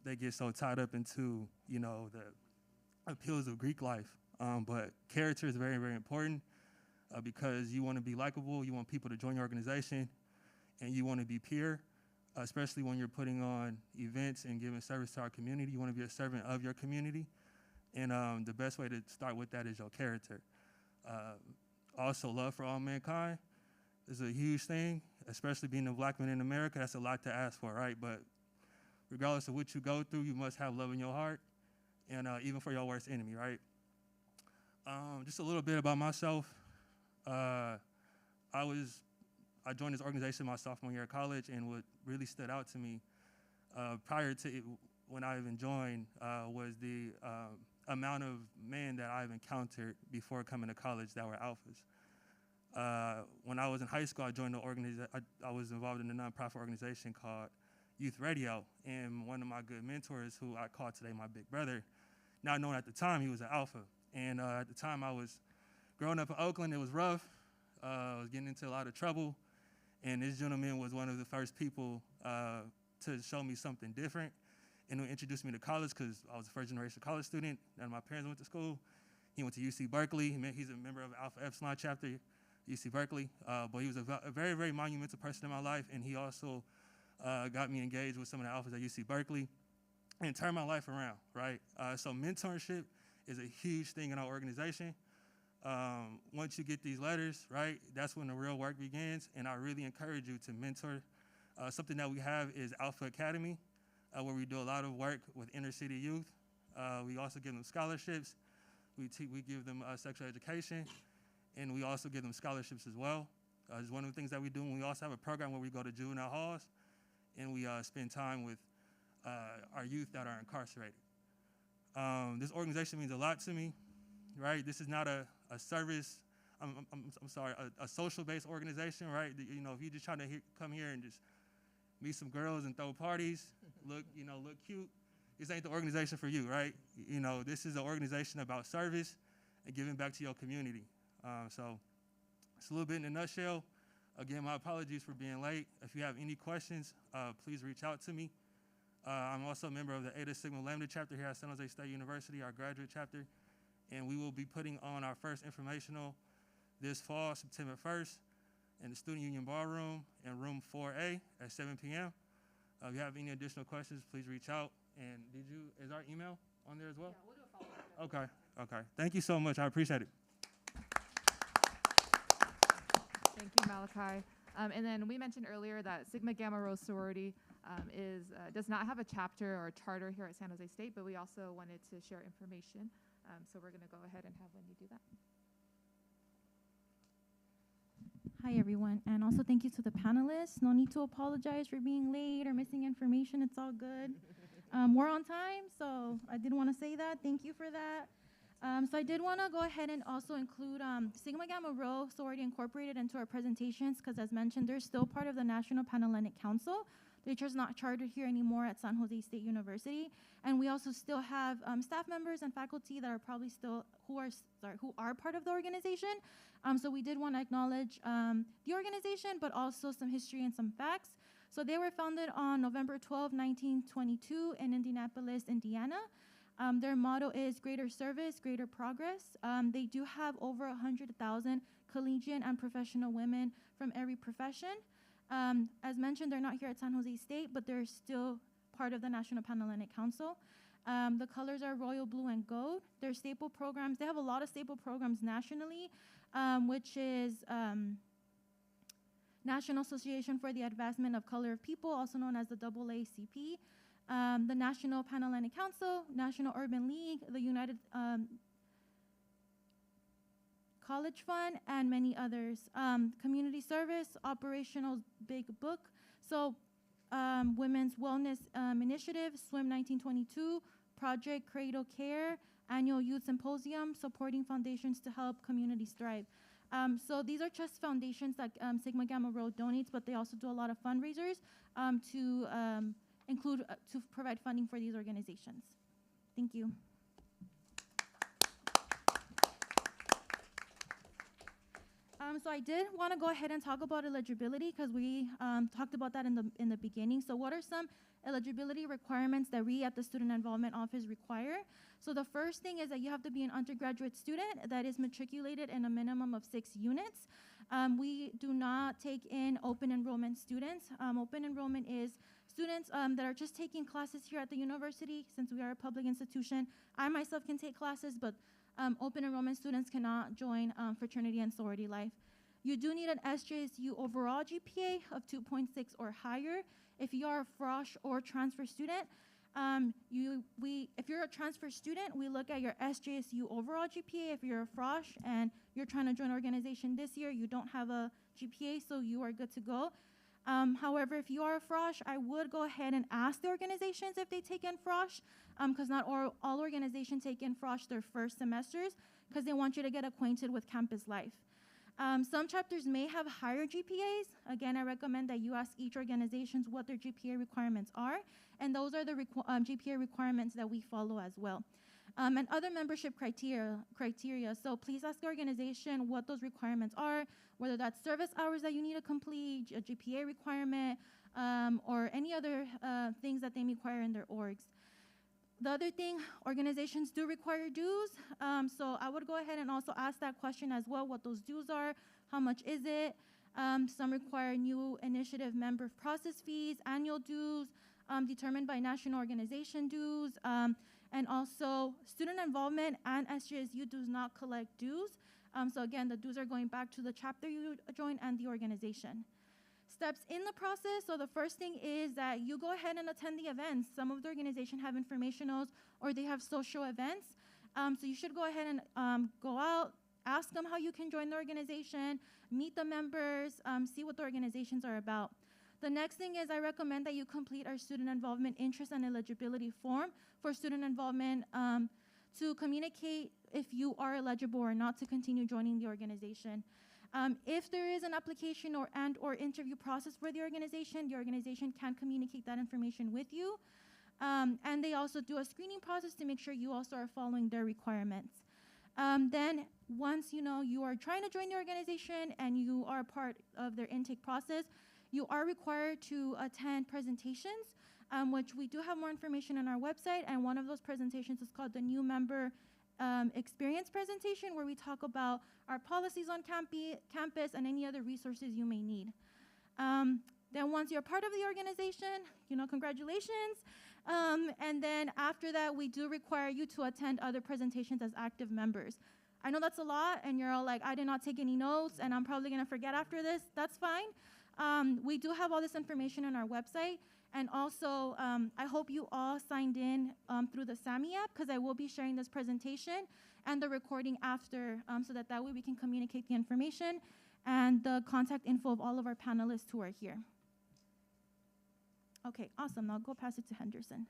They get so tied up into, you know, the appeals of Greek life. But character is very, very important because you want to be likable, you want people to join your organization, and you want to be peer, especially when you're putting on events and giving service to our community. You want to be a servant of your community. And the best way to start with that is your character. Also, love for all mankind is a huge thing, especially being a black man in America. That's a lot to ask for, right? But regardless of what you go through, you must have love in your heart, and even for your worst enemy, right? Just a little bit about myself. I joined this organization my sophomore year of college, and what really stood out to me prior to it, when I even joined was the amount of men that I've encountered before coming to college that were alphas. When I was in high school, I joined the organization. I was involved in a nonprofit organization called Youth Radio, and one of my good mentors, who I call today my big brother, not knowing at the time he was an alpha. And at the time I was growing up in Oakland, it was rough. I was getting into a lot of trouble, and this gentleman was one of the first people to show me something different and who introduced me to college, because I was a first generation college student. None of my parents went to school. He went to UC Berkeley. He's a member of Alpha Epsilon chapter, UC Berkeley. But he was a very, very monumental person in my life, and he also got me engaged with some of the alphas at UC Berkeley and turned my life around, right? So mentorship is a huge thing in our organization. Once you get these letters, right, that's when the real work begins, and I really encourage you to mentor. Something that we have is Alpha Academy, where we do a lot of work with inner city youth. We also give them scholarships. We give them sexual education, and we also give them scholarships as well. It's one of the things that we do. And we also have a program where we go to juvenile halls, and we spend time with our youth that are incarcerated. This organization means a lot to me, right? This is not a service, I'm sorry, a social-based organization, right? You know, if you're just trying to come here and just meet some girls and throw parties, look cute, this ain't the organization for you, right? You know, this is an organization about service and giving back to your community. So it's a little bit in a nutshell. Again, my apologies for being late. If you have any questions, please reach out to me. I'm also a member of the Eta Sigma Lambda chapter here at San Jose State University, our graduate chapter, and we will be putting on our first informational this fall, September 1st, in the Student Union Ballroom in room 4A at 7 p.m. If you have any additional questions, please reach out. And is our email on there as well? Yeah, we'll do a follow-up. Okay. Thank you so much. I appreciate it. Thank you, Malachi. And then we mentioned earlier that Sigma Gamma Rho Sorority does not have a chapter or a charter here at San Jose State, but we also wanted to share information. So we're going to go ahead and have Wendy do that. Hi, everyone. And also thank you to the panelists. No need to apologize for being late or missing information. It's all good. We're on time, so I did want to say that. Thank you for that. So I did want to go ahead and also include Sigma Gamma Rho Sorority Incorporated into our presentations, because as mentioned, they're still part of the National Pan-Hellenic Council. They're just not chartered here anymore at San Jose State University. And we also still have staff members and faculty that are probably still, who are part of the organization. So we did want to acknowledge the organization, but also some history and some facts. So they were founded on November 12, 1922 in Indianapolis, Indiana. Their motto is greater service, greater progress. They do have over 100,000 collegiate and professional women from every profession. As mentioned, they're not here at San Jose State, but they're still part of the National Pan-Hellenic Council. The colors are royal blue and gold. Their staple programs, they have a lot of staple programs nationally, which is National Association for the Advancement of Color of People, also known as the AACP, the National Pan-Hellenic Council, National Urban League, the United College Fund, and many others. Community service, Operational Big Book, so Women's Wellness Initiative, Swim 1922, Project Cradle Care, Annual Youth Symposium, supporting foundations to help communities thrive. So these are just foundations that Sigma Gamma Rho donates, but they also do a lot of fundraisers to provide funding for these organizations. Thank you. So I did want to go ahead and talk about eligibility because we talked about that in the beginning. So what are some eligibility requirements that we at the Student Involvement Office require? So the first thing is that you have to be an undergraduate student that is matriculated in a minimum of 6 units. We do not take in open enrollment students. Open enrollment is students that are just taking classes here at the university. Since we are a public institution, I myself can take classes, but open enrollment students cannot join fraternity and sorority life. You do need an SJSU overall GPA of 2.6 or higher. If you are a frosh or transfer student, if you're a transfer student, we look at your SJSU overall GPA. If you're a frosh and you're trying to join an organization this year, you don't have a GPA, so you are good to go. However, if you are a frosh, I would go ahead and ask the organizations if they take in frosh, because not all organizations take in frosh their first semesters, because they want you to get acquainted with campus life. Some chapters may have higher GPAs. Again, I recommend that you ask each organization what their GPA requirements are, and those are the GPA requirements that we follow as well. And other membership criteria. So please ask the organization what those requirements are, whether that's service hours that you need to complete, a GPA requirement, or any other things that they require in their orgs. The other thing, organizations do require dues. So I would go ahead and also ask that question as well, what those dues are, how much is it? Some require new initiative member process fees, annual dues, determined by national organization dues, and also student involvement and SJSU does not collect dues. So again, the dues are going back to the chapter you join and the organization. Steps in the process, so the first thing is that you go ahead and attend the events. Some of the organizations have informationals or they have social events. So you should go ahead and go out, ask them how you can join the organization, meet the members, see what the organizations are about. The next thing is I recommend that you complete our student involvement interest and eligibility form for student involvement to communicate if you are eligible or not to continue joining the organization. If there is an application or interview process for the organization can communicate that information with you. And they also do a screening process to make sure you also are following their requirements. Then once you are trying to join the organization and you are part of their intake process, you are required to attend presentations, which we do have more information on our website. And one of those presentations is called the New Member Experience Presentation, where we talk about our policies on campus and any other resources you may need. Then once you're part of the organization, congratulations. And then after that, we do require you to attend other presentations as active members. I know that's a lot, and you're all like, I did not take any notes, and I'm probably going to forget after this. That's fine. We do have all this information on our website. And also, I hope you all signed in through the SAMI app, because I will be sharing this presentation and the recording after, so that way we can communicate the information and the contact info of all of our panelists who are here. Okay, awesome. Now I'll go pass it to Henderson.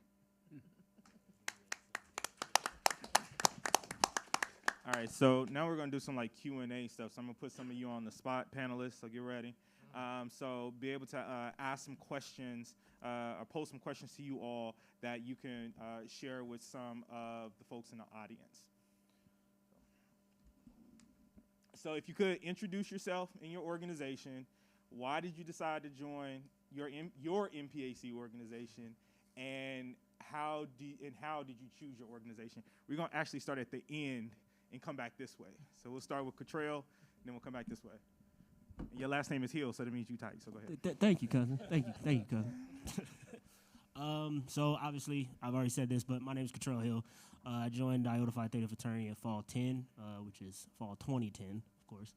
All right, so now we're going to do some Q&A stuff. So I'm going to put some of you on the spot, panelists, so get ready. So be able to ask some questions or pose some questions to you all that you can share with some of the folks in the audience. So if you could introduce yourself and your organization, why did you decide to join your NPHC organization, and how did you choose your organization? We're going to actually start at the end and come back this way. So we'll start with Cottrell, and then we'll come back this way. Your last name is Hill, so that means you tight, so go ahead. Thank you, cousin. Thank you, cousin. So obviously, I've already said this, but my name is Cottrell Hill. I joined the Iota Theta Fraternity in fall 10, which is fall 2010, of course.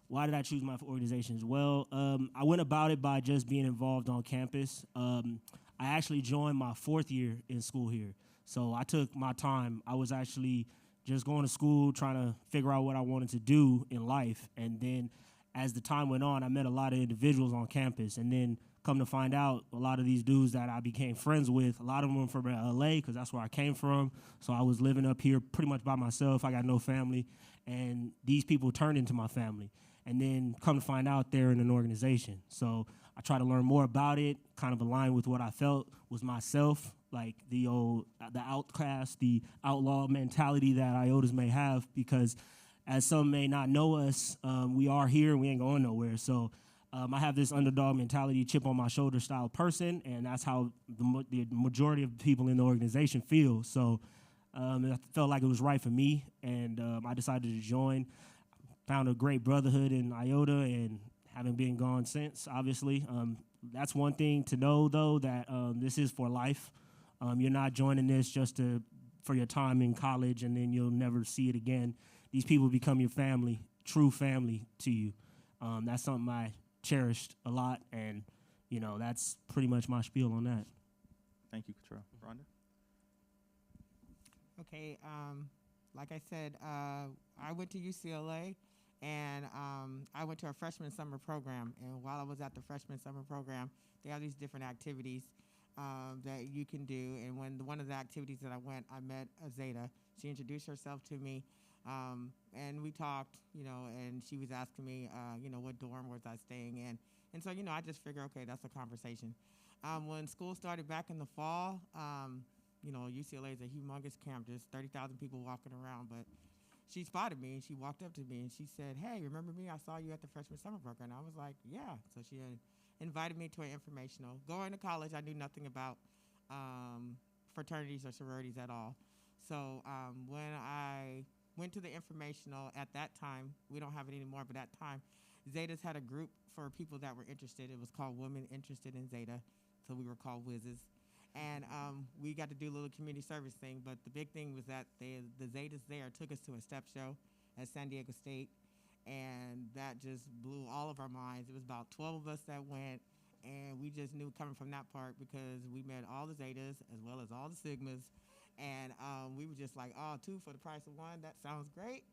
Why did I choose my organizations? Well, I went about it by just being involved on campus. I actually joined my 4th year in school here. So I took my time. I was actually just going to school, trying to figure out what I wanted to do in life. And then as the time went on, I met a lot of individuals on campus. And then come to find out, a lot of these dudes that I became friends with, a lot of them were from LA, because that's where I came from. So I was living up here pretty much by myself. I got no family. And these people turned into my family. And then come to find out they're in an organization. So I try to learn more about it, kind of align with what I felt was myself, like the outcast, the outlaw mentality that Iotas may have, because as some may not know us, we are here and we ain't going nowhere. So I have this underdog mentality, chip on my shoulder style person, and that's how the majority of people in the organization feel. So I felt like it was right for me, and I decided to join. Found a great brotherhood in Iota, and haven't been gone since, obviously. That's one thing to know, though, that this is for life. You're not joining this just for your time in college, and then you'll never see it again. These people become your family, true family to you. That's something I cherished a lot, and, that's pretty much my spiel on that. Thank you, Cottrell. Rhonda? Okay, like I said, I went to UCLA, and I went to a freshman summer program. And while I was at the freshman summer program, they have these different activities that you can do. And one of the activities that I went, I met a Zeta. She introduced herself to me, and we talked, and she was asking me, what dorm was I staying in. And so, I just figured, okay, that's a conversation. When school started back in the fall, UCLA is a humongous campus, 30,000 people walking around, but she spotted me and she walked up to me and she said, "Hey, remember me? I saw you at the freshman summer program." And I was like, "Yeah." So she invited me to an informational. Going to college, I knew nothing about fraternities or sororities at all. So when I went to the informational at that time, we don't have it anymore, but at that time, Zetas had a group for people that were interested. It was called Women Interested in Zeta, so we were called Whizzes. And we got to do a little community service thing, but the big thing was that the Zetas there took us to a step show at San Diego State, and that just blew all of our minds. It was about 12 of us that went, and we just knew coming from that part because we met all the Zetas as well as all the Sigmas, and we were just like, "Oh, 2 for the price of 1, that sounds great."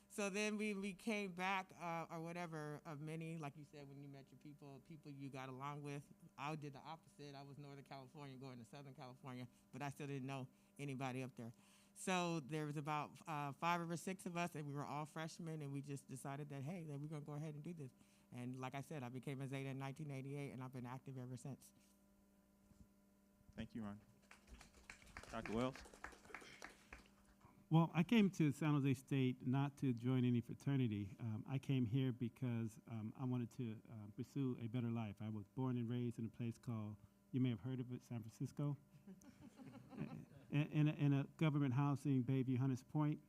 So then we came back, or whatever, of many, like you said, when you met your people you got along with. I did the opposite. I was Northern California going to Southern California, but I still didn't know anybody up there. So there was about 5 or 6 of us, and we were all freshmen, and we just decided that, hey, that we're going to go ahead and do this. And like I said, I became a Zeta in 1988, and I've been active ever since. Thank you, Ron. Dr. Wells? Well, I came to San Jose State not to join any fraternity. I came here because I wanted to pursue a better life. I was born and raised in a place called, you may have heard of it, San Francisco. in a government housing, Bayview, Hunters Point.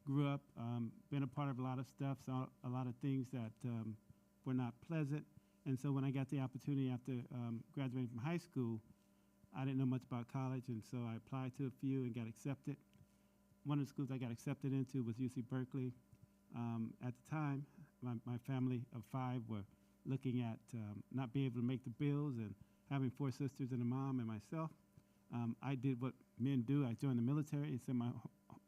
Grew up, been a part of a lot of stuff, saw a lot of things that were not pleasant. And so when I got the opportunity after graduating from high school, I didn't know much about college, and so I applied to a few and got accepted. One of the schools I got accepted into was UC Berkeley. At the time, my family of 5 were looking at not being able to make the bills and having 4 sisters and a mom and myself. I did what men do. I joined the military and sent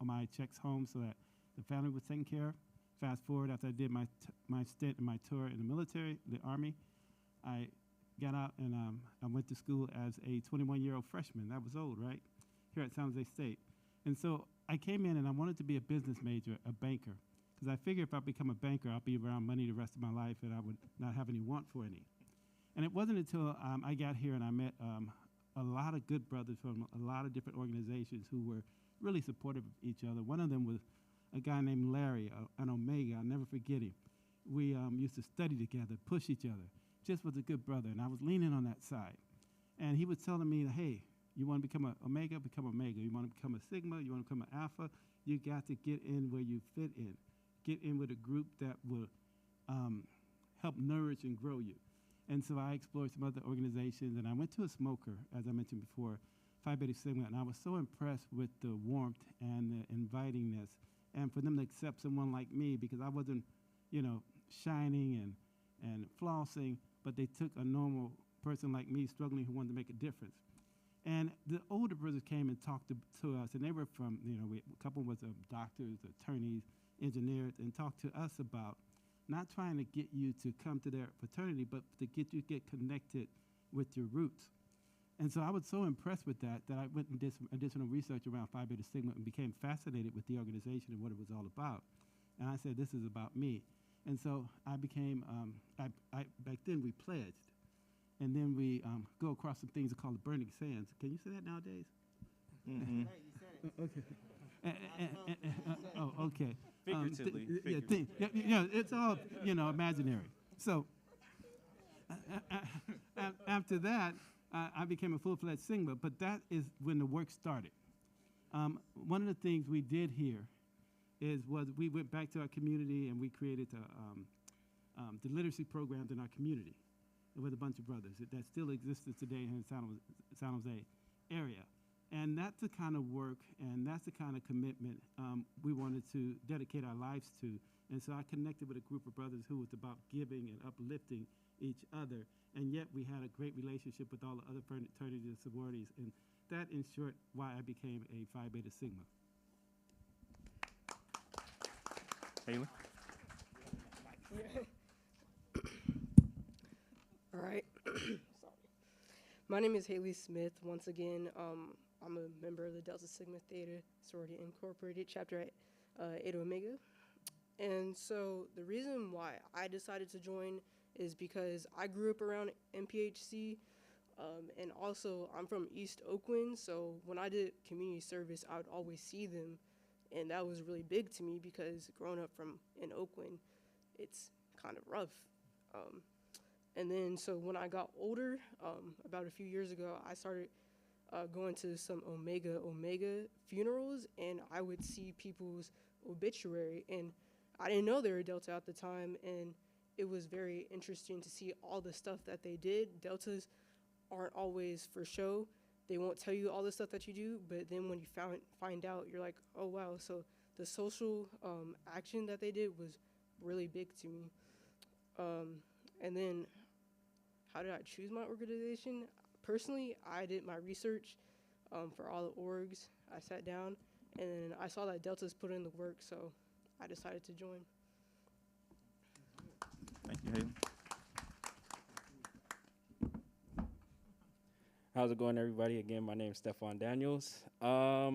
my checks home so that the family was taken care of. Fast forward, after I did my stint and my tour in the military, the Army, I got out and I went to school as a 21-year-old freshman. That was old, right? Here at San Jose State. And so I came in and I wanted to be a business major, a banker, because I figured if I become a banker, I'll be around money the rest of my life and I would not have any want for any. And it wasn't until I got here and I met a lot of good brothers from a lot of different organizations who were really supportive of each other. One of them was a guy named Larry, an Omega. I'll never forget him. We used to study together, push each other. Just was a good brother, and I was leaning on that side. And he was telling me, hey, you want to become an Omega, become Omega. You want to become a Sigma, you want to become an Alpha, you got to get in where you fit in. Get in with a group that will help nourish and grow you. And so I explored some other organizations, and I went to a smoker, as I mentioned before, Phi Beta Sigma, and I was so impressed with the warmth and the invitingness, and for them to accept someone like me, because I wasn't, shining and flossing, but they took a normal person like me struggling who wanted to make a difference. And the older brothers came and talked to us, and they were from, a couple was doctors, attorneys, engineers, and talked to us about not trying to get you to come to their fraternity, but to get you to get connected with your roots. And so I was so impressed with that I went and did some additional research around Phi Beta Sigma and became fascinated with the organization and what it was all about. And I said, this is about me. And so I became, back then we pledged. And then we go across some things called the burning sands. Can you say that nowadays? Mm-hmm. Okay. Okay. Figuratively. It's all, imaginary. So after that, I became a full-fledged Sigma, but that is when the work started. One of the things we did here was we went back to our community and we created the literacy programs in our community with a bunch of brothers that still exists today in the San Jose area. And that's the kind of work and that's the kind of commitment we wanted to dedicate our lives to. And so I connected with a group of brothers who was about giving and uplifting each other. And yet we had a great relationship with all the other fraternities and sororities. And that, in short, why I became a Phi Beta Sigma. Haley? All right. Sorry. My name is Haley Smith. Once again, I'm a member of the Delta Sigma Theta Sorority Incorporated chapter at Eta Omega. And so the reason why I decided to join is because I grew up around NPHC, and also I'm from East Oakland, so when I did community service, I would always see them, and that was really big to me because growing up in Oakland, it's kind of rough. And then so when I got older, about a few years ago, I started going to some Omega funerals, and I would see people's obituary, and I didn't know they were Delta at the time, and it was very interesting to see all the stuff that they did. Deltas aren't always for show. They won't tell you all the stuff that you do, but then when you find out, you're like, oh, wow. So the social action that they did was really big to me. And then how did I choose my organization? Personally, I did my research for all the orgs. I sat down, and then I saw that Deltas put in the work, so I decided to join. Thank you, Haley. How's it going, everybody? Again, my name is Stefan Daniels. I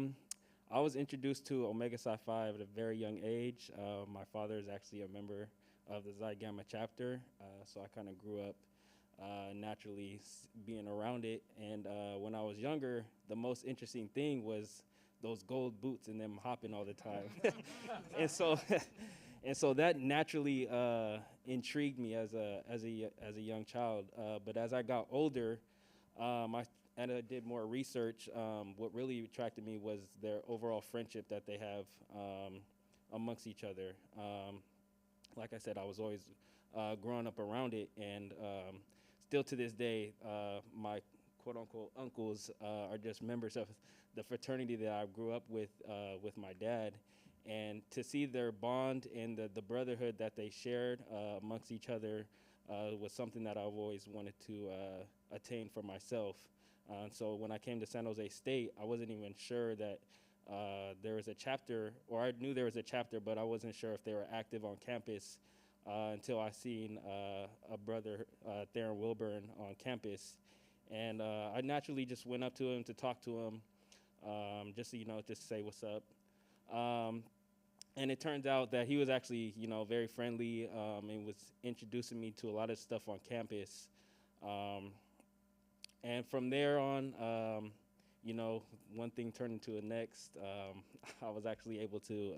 was introduced to Omega Psi Phi at a very young age. My father is actually a member of the Xi Gamma chapter, so I kind of grew up naturally being around it. And when I was younger, the most interesting thing was those gold boots and them hopping all the time. And so that naturally intrigued me as a young child. But as I got older, I did more research. What really attracted me was their overall friendship that they have amongst each other. Like I said, I was always growing up around it, and still to this day, my quote-unquote uncles are just members of the fraternity that I grew up with my dad. And to see their bond and the brotherhood that they shared amongst each other was something that I've always wanted to attain for myself. So when I came to San Jose State, I wasn't even sure that there was a chapter, or I knew there was a chapter, but I wasn't sure if they were active on campus until I seen a brother, Theron Wilburn, on campus. And I naturally just went up to him to talk to him, just to say what's up. And it turns out that he was actually, very friendly and was introducing me to a lot of stuff on campus. And from there on, one thing turned into the next. I was actually able to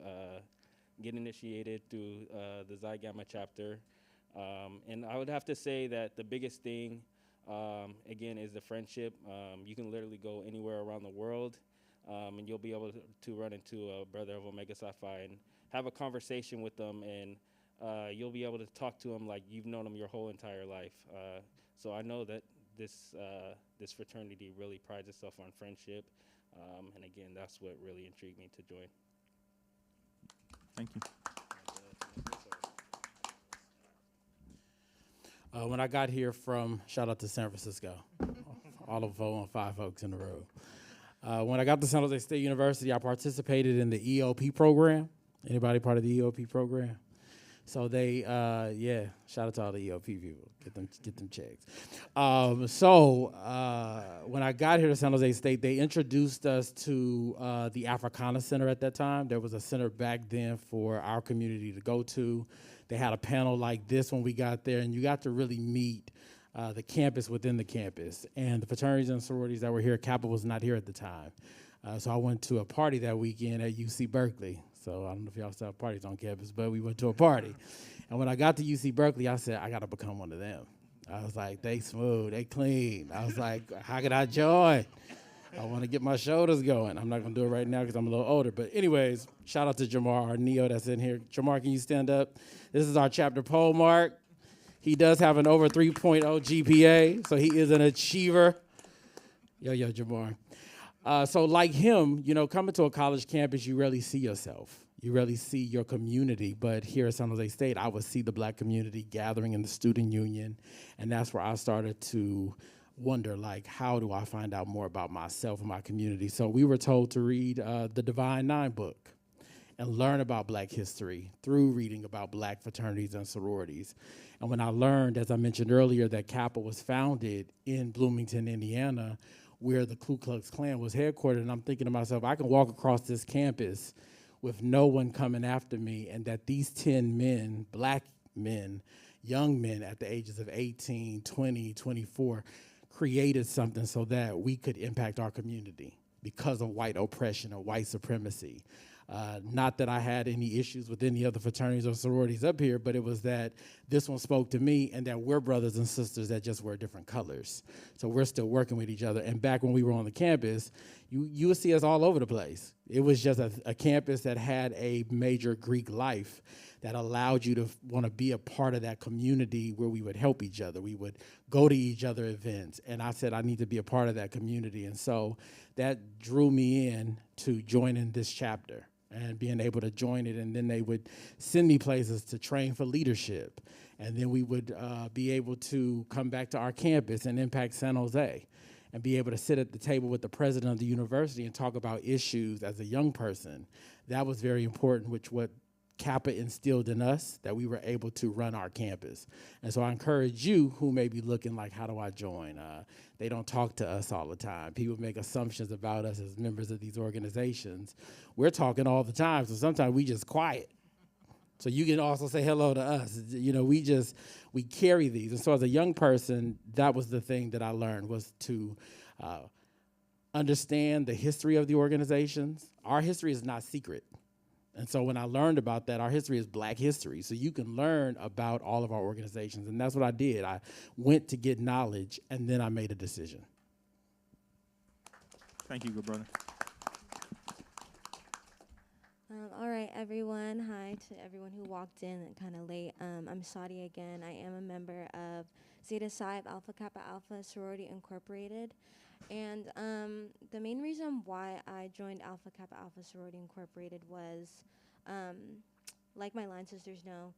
get initiated through the Xi Gamma chapter. And I would have to say that the biggest thing, again, is the friendship. You can literally go anywhere around the world. And you'll be able to run into a brother of Omega Psi Phi and have a conversation with them, and you'll be able to talk to them like you've known them your whole entire life. So I know that this fraternity really prides itself on friendship, and again, that's what really intrigued me to join. Thank you. When I got here from, shout out to San Francisco, all of 415 folks in the room. When I got to San Jose State University, I participated in the EOP program. Anybody part of the EOP program? So they, shout out to all the EOP people. Get them checks. When I got here to San Jose State, they introduced us to the Africana Center at that time. There was a center back then for our community to go to. They had a panel like this when we got there, and you got to really meet the campus within the campus. And the fraternities and sororities that were here, Kappa was not here at the time. So I went to a party that weekend at UC Berkeley. So I don't know if y'all still have parties on campus, but we went to a party. And when I got to UC Berkeley, I said, I got to become one of them. I was like, they smooth, they clean. I was like, how could I join? I want to get my shoulders going. I'm not going to do it right now because I'm a little older. But anyways, shout out to Jamar, our Neo that's in here. Jamar, can you stand up? This is our chapter pole mark. He does have an over 3.0 GPA, so he is an achiever. Yo, Jamar. So like him, coming to a college campus, you rarely see yourself. You rarely see your community. But here at San Jose State, I would see the black community gathering in the student union. And that's where I started to wonder, like, how do I find out more about myself and my community? So we were told to read the Divine Nine book and learn about black history through reading about black fraternities and sororities. And when I learned, as I mentioned earlier, that Kappa was founded in Bloomington, Indiana, where the Ku Klux Klan was headquartered, and I'm thinking to myself, I can walk across this campus with no one coming after me, and that these 10 men, black men, young men at the ages of 18, 20, 24, created something so that we could impact our community because of white oppression or white supremacy. Not that I had any issues with any other fraternities or sororities up here, but it was that this one spoke to me and that we're brothers and sisters that just wear different colors. So we're still working with each other. And back when we were on the campus, you would see us all over the place. It was just a campus that had a major Greek life that allowed you to want to be a part of that community where we would help each other. We would go to each other events. And I said, I need to be a part of that community. And so that drew me in to joining this chapter and being able to join it. And then they would send me places to train for leadership. And then we would be able to come back to our campus and impact San Jose and be able to sit at the table with the president of the university and talk about issues as a young person. That was very important, which what Kappa instilled in us, that we were able to run our campus. And so I encourage you who may be looking like, how do I join? They don't talk to us all the time. People make assumptions about us as members of these organizations. We're talking all the time, so sometimes we just quiet. So you can also say hello to us. We carry these. And so as a young person, that was the thing that I learned, was to understand the history of the organizations. Our history is not secret. And so when I learned about that, our history is black history. So you can learn about all of our organizations. And that's what I did. I went to get knowledge, and then I made a decision. Thank you, good brother. All right, everyone. Hi to everyone who walked in kind of late. I'm Saudi again. I am a member of Zeta Psi Alpha Kappa Alpha Sorority Incorporated. And the main reason why I joined Alpha Kappa Alpha Sorority Incorporated was, like my line sisters know,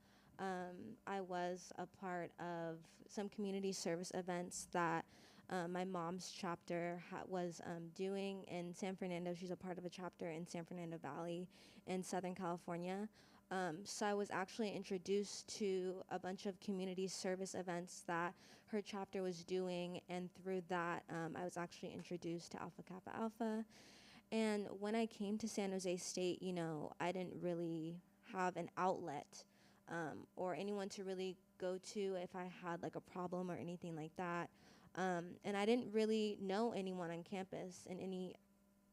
I was a part of some community service events that my mom's chapter was doing in San Fernando. She's a part of a chapter in San Fernando Valley in Southern California. So I was actually introduced to a bunch of community service events that her chapter was doing, and through that, I was actually introduced to Alpha Kappa Alpha. And when I came to San Jose State, I didn't really have an outlet or anyone to really go to if I had like a problem or anything like that. And I didn't really know anyone on campus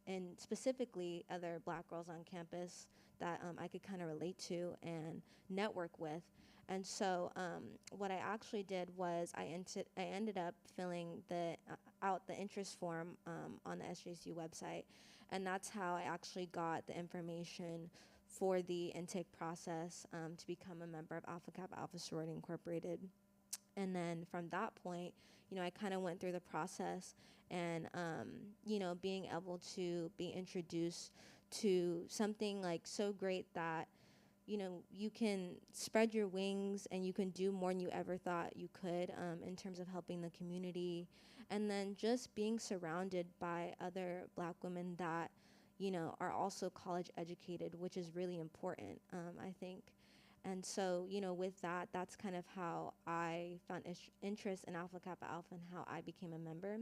and specifically other black girls on campus that I could kind of relate to and network with. And so what I actually did was I ended up filling out the interest form on the SJSU website, and that's how I actually got the information for the intake process to become a member of Alpha Kappa Alpha Sorority Incorporated. And then from that point, I kind of went through the process and, being able to be introduced to something like so great that you know, you can spread your wings and you can do more than you ever thought you could in terms of helping the community. And then just being surrounded by other Black women that, you know, are also college educated, which is really important, I think. And so, you know, with that, that's kind of how I found interest in Alpha Kappa Alpha and how I became a member.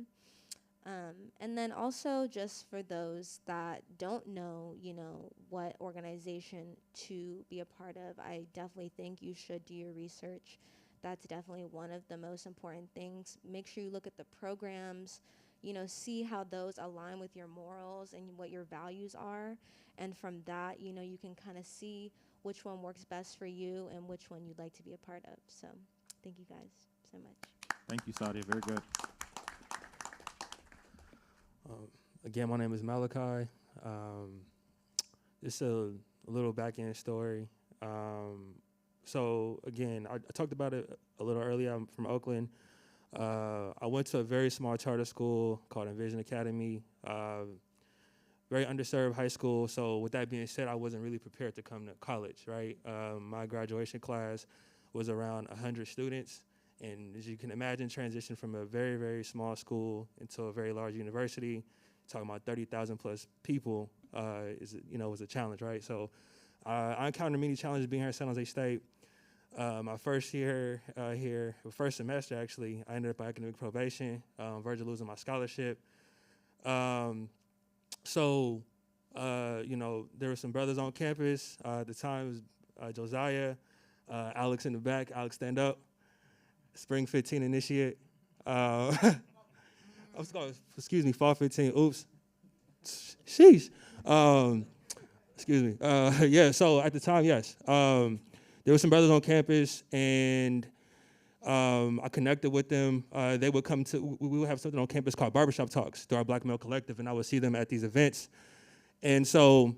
And then also just for those that don't know, you know, what organization to be a part of, I definitely think you should do your research. That's definitely one of the most important things. Make sure you look at the programs, you know, see how those align with your morals and what your values are. And from that, you know, you can kind of see which one works best for you and which one you'd like to be a part of. So thank you guys so much. Thank you, Sadia. Very good. Again, my name is Malachi. Just a little back-end story. So again, I talked about it a little earlier. I'm from Oakland. I went to a very small charter school called Envision Academy, very underserved high school. So with that being said, I wasn't really prepared to come to college, right? My graduation class was around 100 students. And as you can imagine, transition from a very, very small school into a very large university, talking about 30,000 plus people, was a challenge, right? So I encountered many challenges being here at San Jose State. My first year here, first semester actually, I ended up on academic probation, verge of losing my scholarship. There were some brothers on campus. At the time, it was Josiah, Alex in the back. Alex, stand up. Spring 15 initiate. Fall 15. Oops. Sheesh. Excuse me. So at the time, yes. There were some brothers on campus, and I connected with them. They would come to, we would have something on campus called Barbershop Talks through our Black Male Collective, and I would see them at these events. And so,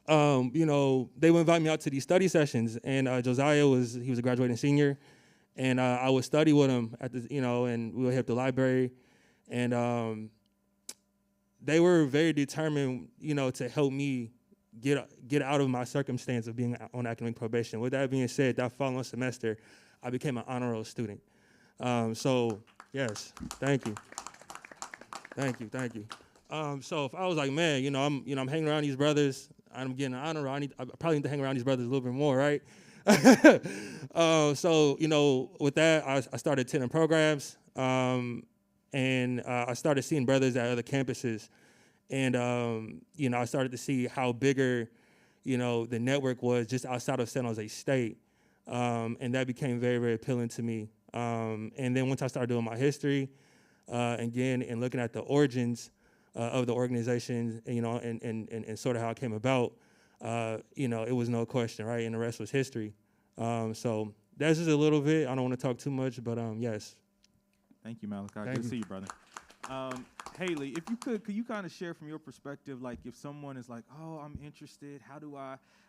they would invite me out to these study sessions, and Josiah was a graduating senior. And I would study with him at and we would hit the library, and they were very determined, to help me get out of my circumstance of being on academic probation. With that being said, that following semester, I became an honor roll student. Yes, thank you. So if I was like, man, I'm hanging around these brothers, I'm getting an honor roll. I probably need to hang around these brothers a little bit more, right? With that, I started attending programs, and I started seeing brothers at other campuses, and I started to see how bigger, the network was just outside of San Jose State, and that became very, very appealing to me. And then once I started doing my history, again, and looking at the origins of the organization, and sort of how it came about. It was no question, right? And the rest was history. So that's just a little bit. I don't want to talk too much, but yes. Thank you, Malachi. Good to see you, brother. Haley, if you could you kind of share from your perspective, like if someone is like, oh, I'm interested,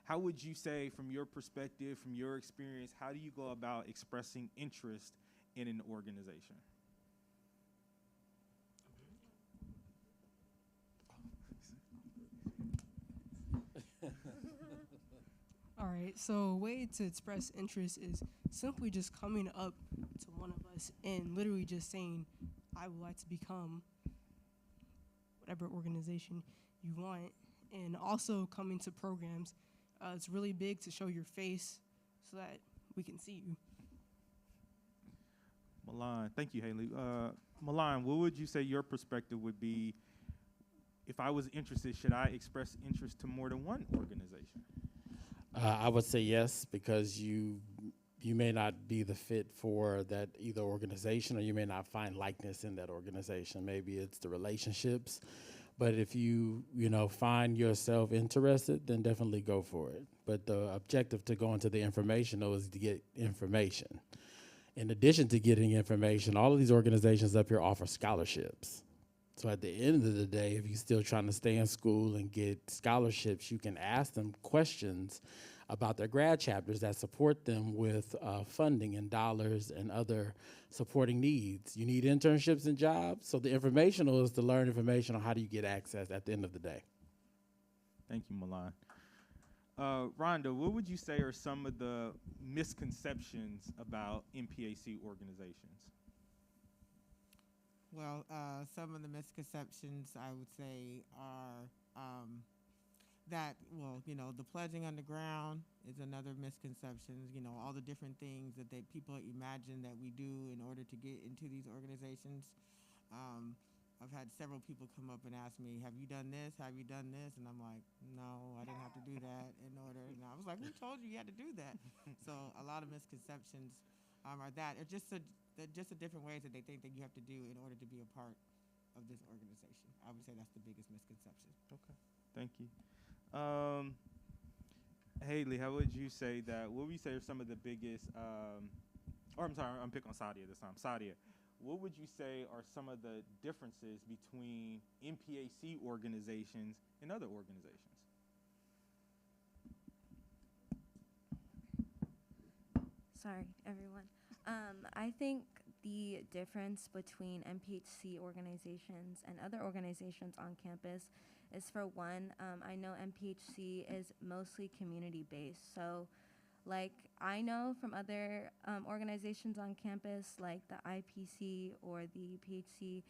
how would you say from your perspective, from your experience, how do you go about expressing interest in an organization? All right, so a way to express interest is simply just coming up to one of us and literally just saying, I would like to become whatever organization you want. And also coming to programs. It's really big to show your face so that we can see you. Milan, thank you, Haley. Milan, what would you say your perspective would be if I was interested? Should I express interest to more than one organization? I would say yes, because you may not be the fit for that either organization, or you may not find likeness in that organization. Maybe it's the relationships, but if you find yourself interested, then definitely go for it. But the objective to go into the informational is to get information. In addition to getting information, all of these organizations up here offer scholarships. So at the end of the day, if you're still trying to stay in school and get scholarships, you can ask them questions about their grad chapters that support them with funding and dollars and other supporting needs. You need internships and jobs, so the informational is to learn information on how do you get access at the end of the day. Thank you, Milan. Rhonda, what would you say are some of the misconceptions about NPHC organizations? Well, some of the misconceptions I would say are that, well, the pledging underground is another misconception. All the different things that people imagine that we do in order to get into these organizations. I've had several people come up and ask me, have you done this? Have you done this? And I'm like, no, I didn't have to do that in order. And I was like, who told you had to do that? So a lot of misconceptions are that. It's just a different ways that they think that you have to do in order to be a part of this organization. I would say that's the biggest misconception. Okay, thank you. Haley, how would you say that? What would you say are some of the biggest, or I'm sorry, I'm picking on Sadia this time. Sadia, what would you say are some of the differences between NPHC organizations and other organizations? Sorry, everyone. I think the difference between NPHC organizations and other organizations on campus is, for one, I know NPHC is mostly community-based. So, like, I know from other organizations on campus, like the IPC or the PHC,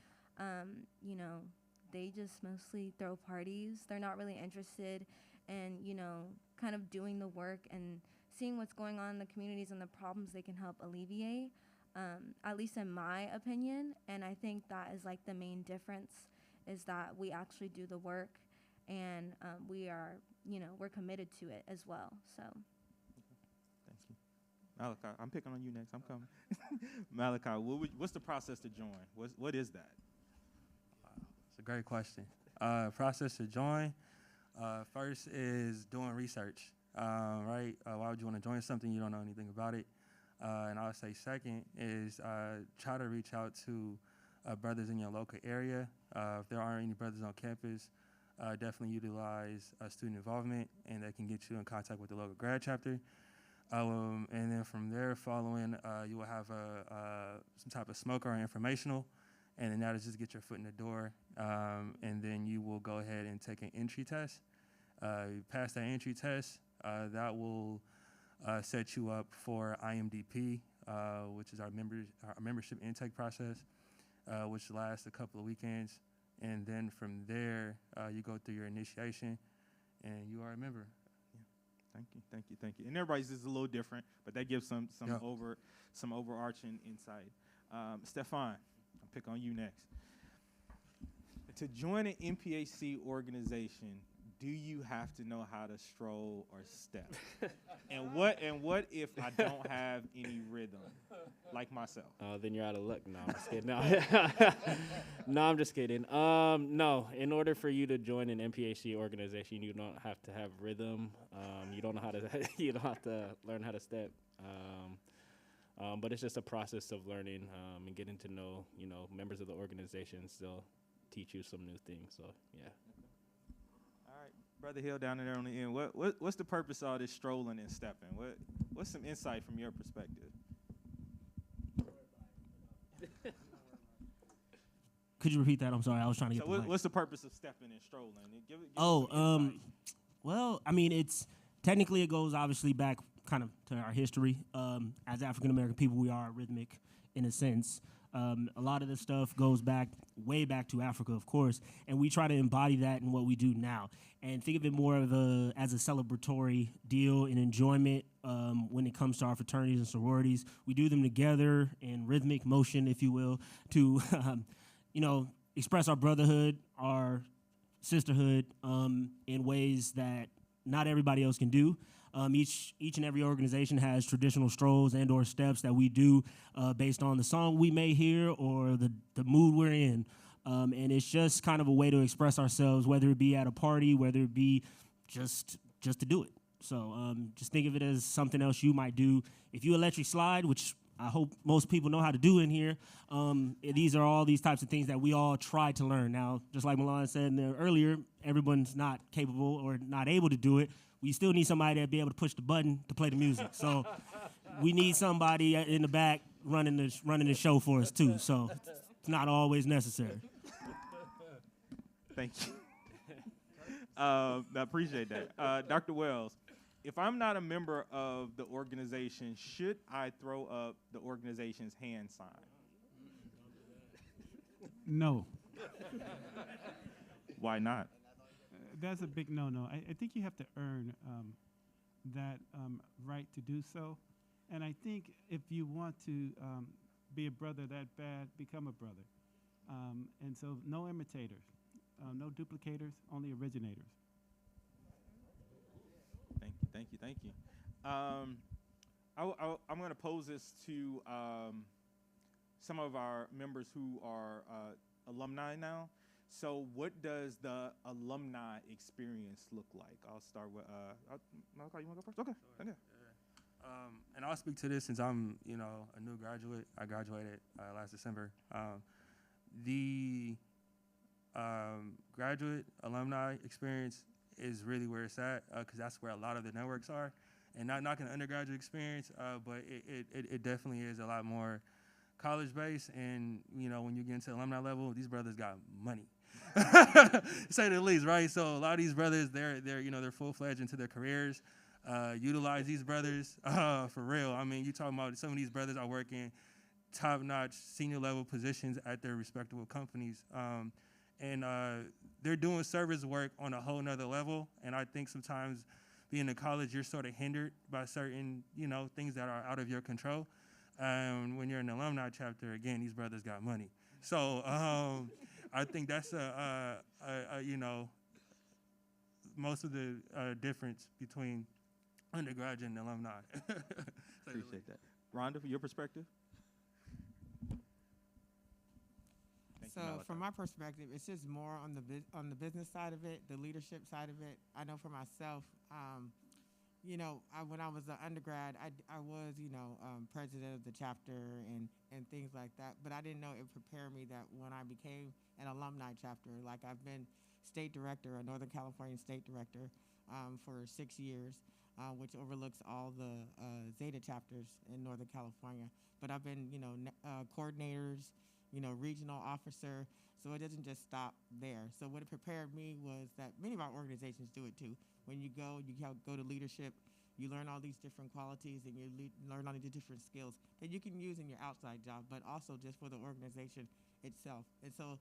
they just mostly throw parties. They're not really interested in, kind of doing the work and seeing what's going on in the communities and the problems they can help alleviate, at least in my opinion. And I think that is, like, the main difference, is that we actually do the work, and we are, we're committed to it as well, so. Thank you. Malachi, I'm picking on you next. I'm coming. Malachi, what's the process to join? What is that? It's a great question. Process to join, first is doing research, right? Why would you want to join something you don't know anything about it? And I would say second is try to reach out to brothers in your local area. If there aren't any brothers on campus, definitely utilize student involvement, and that can get you in contact with the local grad chapter. And then from there, following, you will have some type of smoke or informational, and then that'll just get your foot in the door. And then you will go ahead and take an entry test. You pass that entry test, that will set you up for IMDP, which is our membership intake process, which lasts a couple of weekends. And then from there, you go through your initiation, and you are a member. Thank you. And everybody's is a little different, but that gives some Yep. some overarching insight. Stefan, I'll pick on you next. To join an NPHC organization, do you have to know how to stroll or step? and what if I don't have any rhythm, like myself? Then you're out of luck. No, I'm just kidding. No, I'm just kidding. No, in order for you to join an NPHC organization, you don't have to have rhythm. You don't know how to. You don't have to learn how to step. But it's just a process of learning and getting to know, members of the organization. Still teach you some new things. So yeah. All right, Brother Hill down there on the end. What's the purpose of all this strolling and stepping? What's some insight from your perspective? Could you repeat that? I'm sorry, I was trying to get So the mic. what's the purpose of stepping and strolling? Give us some insight. Well, I mean, it's technically it goes obviously back kind of to our history. As African American people, we are rhythmic in a sense. A lot of this stuff goes way back to Africa, of course, and we try to embody that in what we do now. And think of it more of as a celebratory deal and enjoyment when it comes to our fraternities and sororities. We do them together in rhythmic motion, if you will, to express our brotherhood, our sisterhood in ways that not everybody else can do. Each and every organization has traditional strolls and or steps that we do based on the song we may hear or the mood we're in. And it's just kind of a way to express ourselves, whether it be at a party, whether it be just to do it. So just think of it as something else you might do. If you electric slide, which I hope most people know how to do in here, these are all these types of things that we all try to learn. Now, just like Milan said earlier, everyone's not capable or not able to do it. We still need somebody to be able to push the button to play the music. So we need somebody in the back running the show for us too. So it's not always necessary. Thank you. I appreciate that. Dr. Wells, if I'm not a member of the organization, should I throw up the organization's hand sign? No. Why not? That's a big no-no. I think you have to earn that right to do so. And I think if you want to be a brother that bad, become a brother. And so no imitators, no duplicators, only originators. Thank you. I'm going to pose this to some of our members who are alumni now. So what does the alumni experience look like? I'll start with, Malachi, you want to go first? Okay. Sure. Yeah. And I'll speak to this since I'm, a new graduate. I graduated last December. The graduate alumni experience is really where it's at, because that's where a lot of the networks are. And not knocking the undergraduate experience, but it definitely is a lot more college-based. And, when you get into alumni level, these brothers got money, to say the least, right? So a lot of these brothers, they're full-fledged into their careers. Utilize these brothers for real. I mean, you talking about some of these brothers are working top-notch senior-level positions at their respectable companies. And they're doing service work on a whole nother level. And I think sometimes being in college, you're sort of hindered by certain, things that are out of your control. When you're in the alumni chapter, again, these brothers got money. So I think that's most of the difference between undergraduate and alumni. Appreciate that. Rhonda, from your perspective? So from my perspective, it's just more on the business side of it, the leadership side of it. I know for myself, when I was an undergrad, I was, president of the chapter and things like that. But I didn't know it prepared me that when I became an alumni chapter, like I've been state director, a Northern California state director for 6 years, which overlooks all the Theta chapters in Northern California. But I've been, coordinators, regional officer. So it doesn't just stop there. So what it prepared me was that many of our organizations do it too. When you go to leadership, you learn all these different qualities and you learn all these different skills that you can use in your outside job, but also just for the organization itself. And so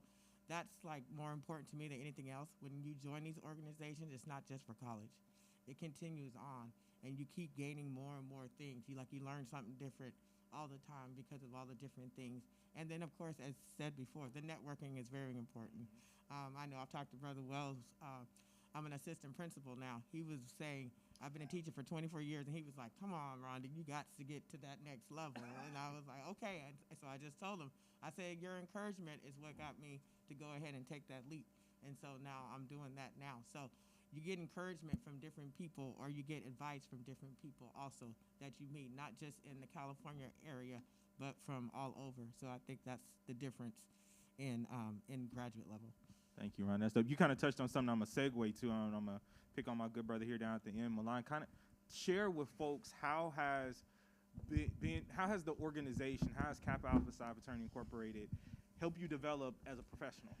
that's like more important to me than anything else. When you join these organizations, it's not just for college. It continues on and you keep gaining more and more things. You learn something different all the time because of all the different things. And then, of course, as said before, the networking is very important. I know I've talked to Brother Wells. I'm an assistant principal now. He was saying, I've been a teacher for 24 years, and he was like, come on, Rhonda, you got to get to that next level. And I was like, okay. And so I just told him, I said, your encouragement is what got me to go ahead and take that leap. And so now I'm doing that now. So you get encouragement from different people, or you get advice from different people also that you meet, not just in the California area, but from all over. So I think that's the difference in graduate level. Thank you, Ron. That's dope. You kind of touched on something I'm going to segue to. I'm going to pick on my good brother here down at the end, Milan. Kind of share with folks how has the organization, how has Kappa Alpha Psi Fraternity Incorporated helped you develop as a professional?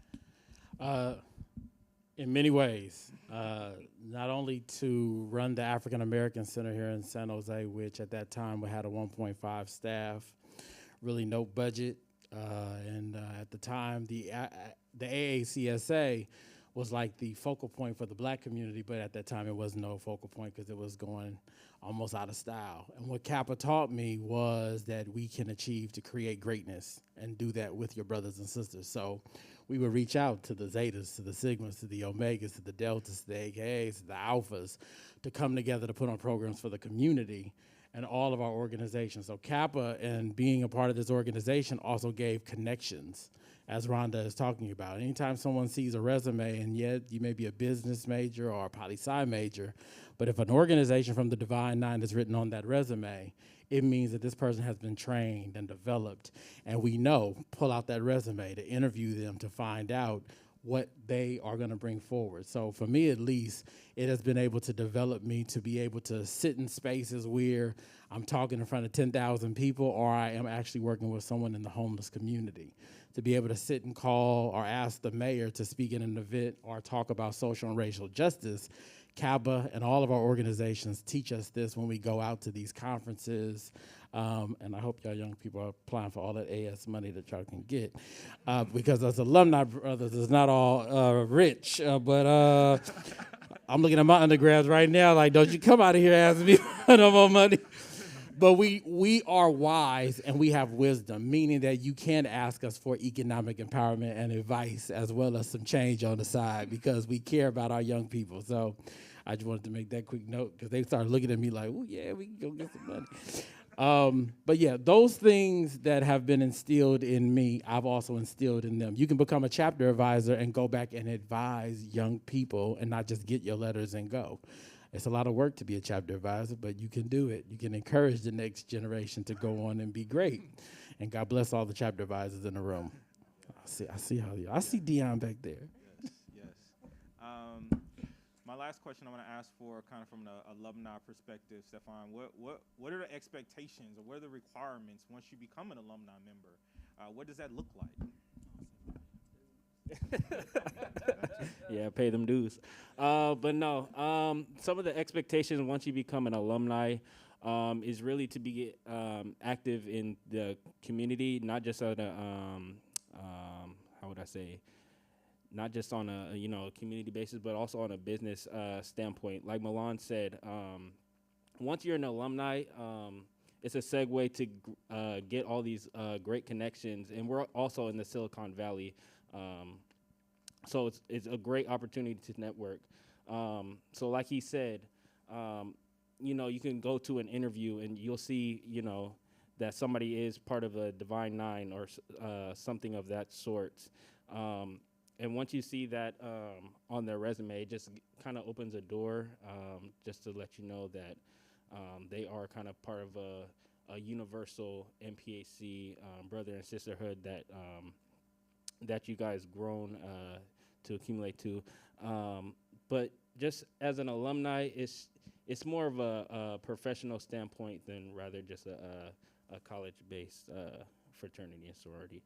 In many ways, not only to run the African American Center here in San Jose, which at that time we had a 1.5 staff, really no budget, and at the time the AACSA was like the focal point for the black community, but at that time it was no focal point because it was going almost out of style. And what Kappa taught me was that we can achieve to create greatness and do that with your brothers and sisters. So we would reach out to the Zetas, to the Sigmas, to the Omegas, to the Deltas, to the AKAs, to the Alphas, to come together to put on programs for the community and all of our organizations. So Kappa, and being a part of this organization, also gave connections, as Rhonda is talking about. Anytime someone sees a resume, and yet you may be a business major or a poli-sci major, but if an organization from the Divine Nine is written on that resume, it means that this person has been trained and developed. And we pull out that resume to interview them to find out what they are going to bring forward. So for me, at least, it has been able to develop me to be able to sit in spaces where I'm talking in front of 10,000 people, or I am actually working with someone in the homeless community. To be able to sit and call or ask the mayor to speak at an event or talk about social and racial justice Kappa and all of our organizations teach us this when we go out to these conferences. And I hope y'all young people are applying for all that AS money that y'all can get. Because as alumni brothers, it's not all rich. But I'm looking at my undergrads right now like, don't you come out of here asking me for no more money. But we are wise and we have wisdom, meaning that you can ask us for economic empowerment and advice as well as some change on the side because we care about our young people. So I just wanted to make that quick note because they started looking at me like, oh, yeah, we can go get some money. But, yeah, those things that have been instilled in me, I've also instilled in them. You can become a chapter advisor and go back and advise young people and not just get your letters and go. It's a lot of work to be a chapter advisor, but you can do it. You can encourage the next generation to go on and be great. And God bless all the chapter advisors in the room. I see Dion back there. Yes. My last question I want to ask for, kind of from the alumni perspective, Stefan, what are the expectations or what are the requirements once you become an alumni member? What does that look like? Yeah, pay them dues. But no, some of the expectations once you become an alumni is really to be active in the community, not just on a, how would I say, not just on a community basis, but also on a business standpoint. Like Milan said, once you're an alumni, it's a segue to get all these great connections, and we're also in the Silicon Valley. So it's a great opportunity to network. So like he said, you can go to an interview and you'll see, that somebody is part of a Divine Nine or something of that sort. And once you see that on their resume, it just kind of opens a door just to let you know that they are kind of part of a universal NPHC brother and sisterhood that you guys grown to accumulate to. But just as an alumni, it's more of a professional standpoint than rather just a college-based fraternity and sorority.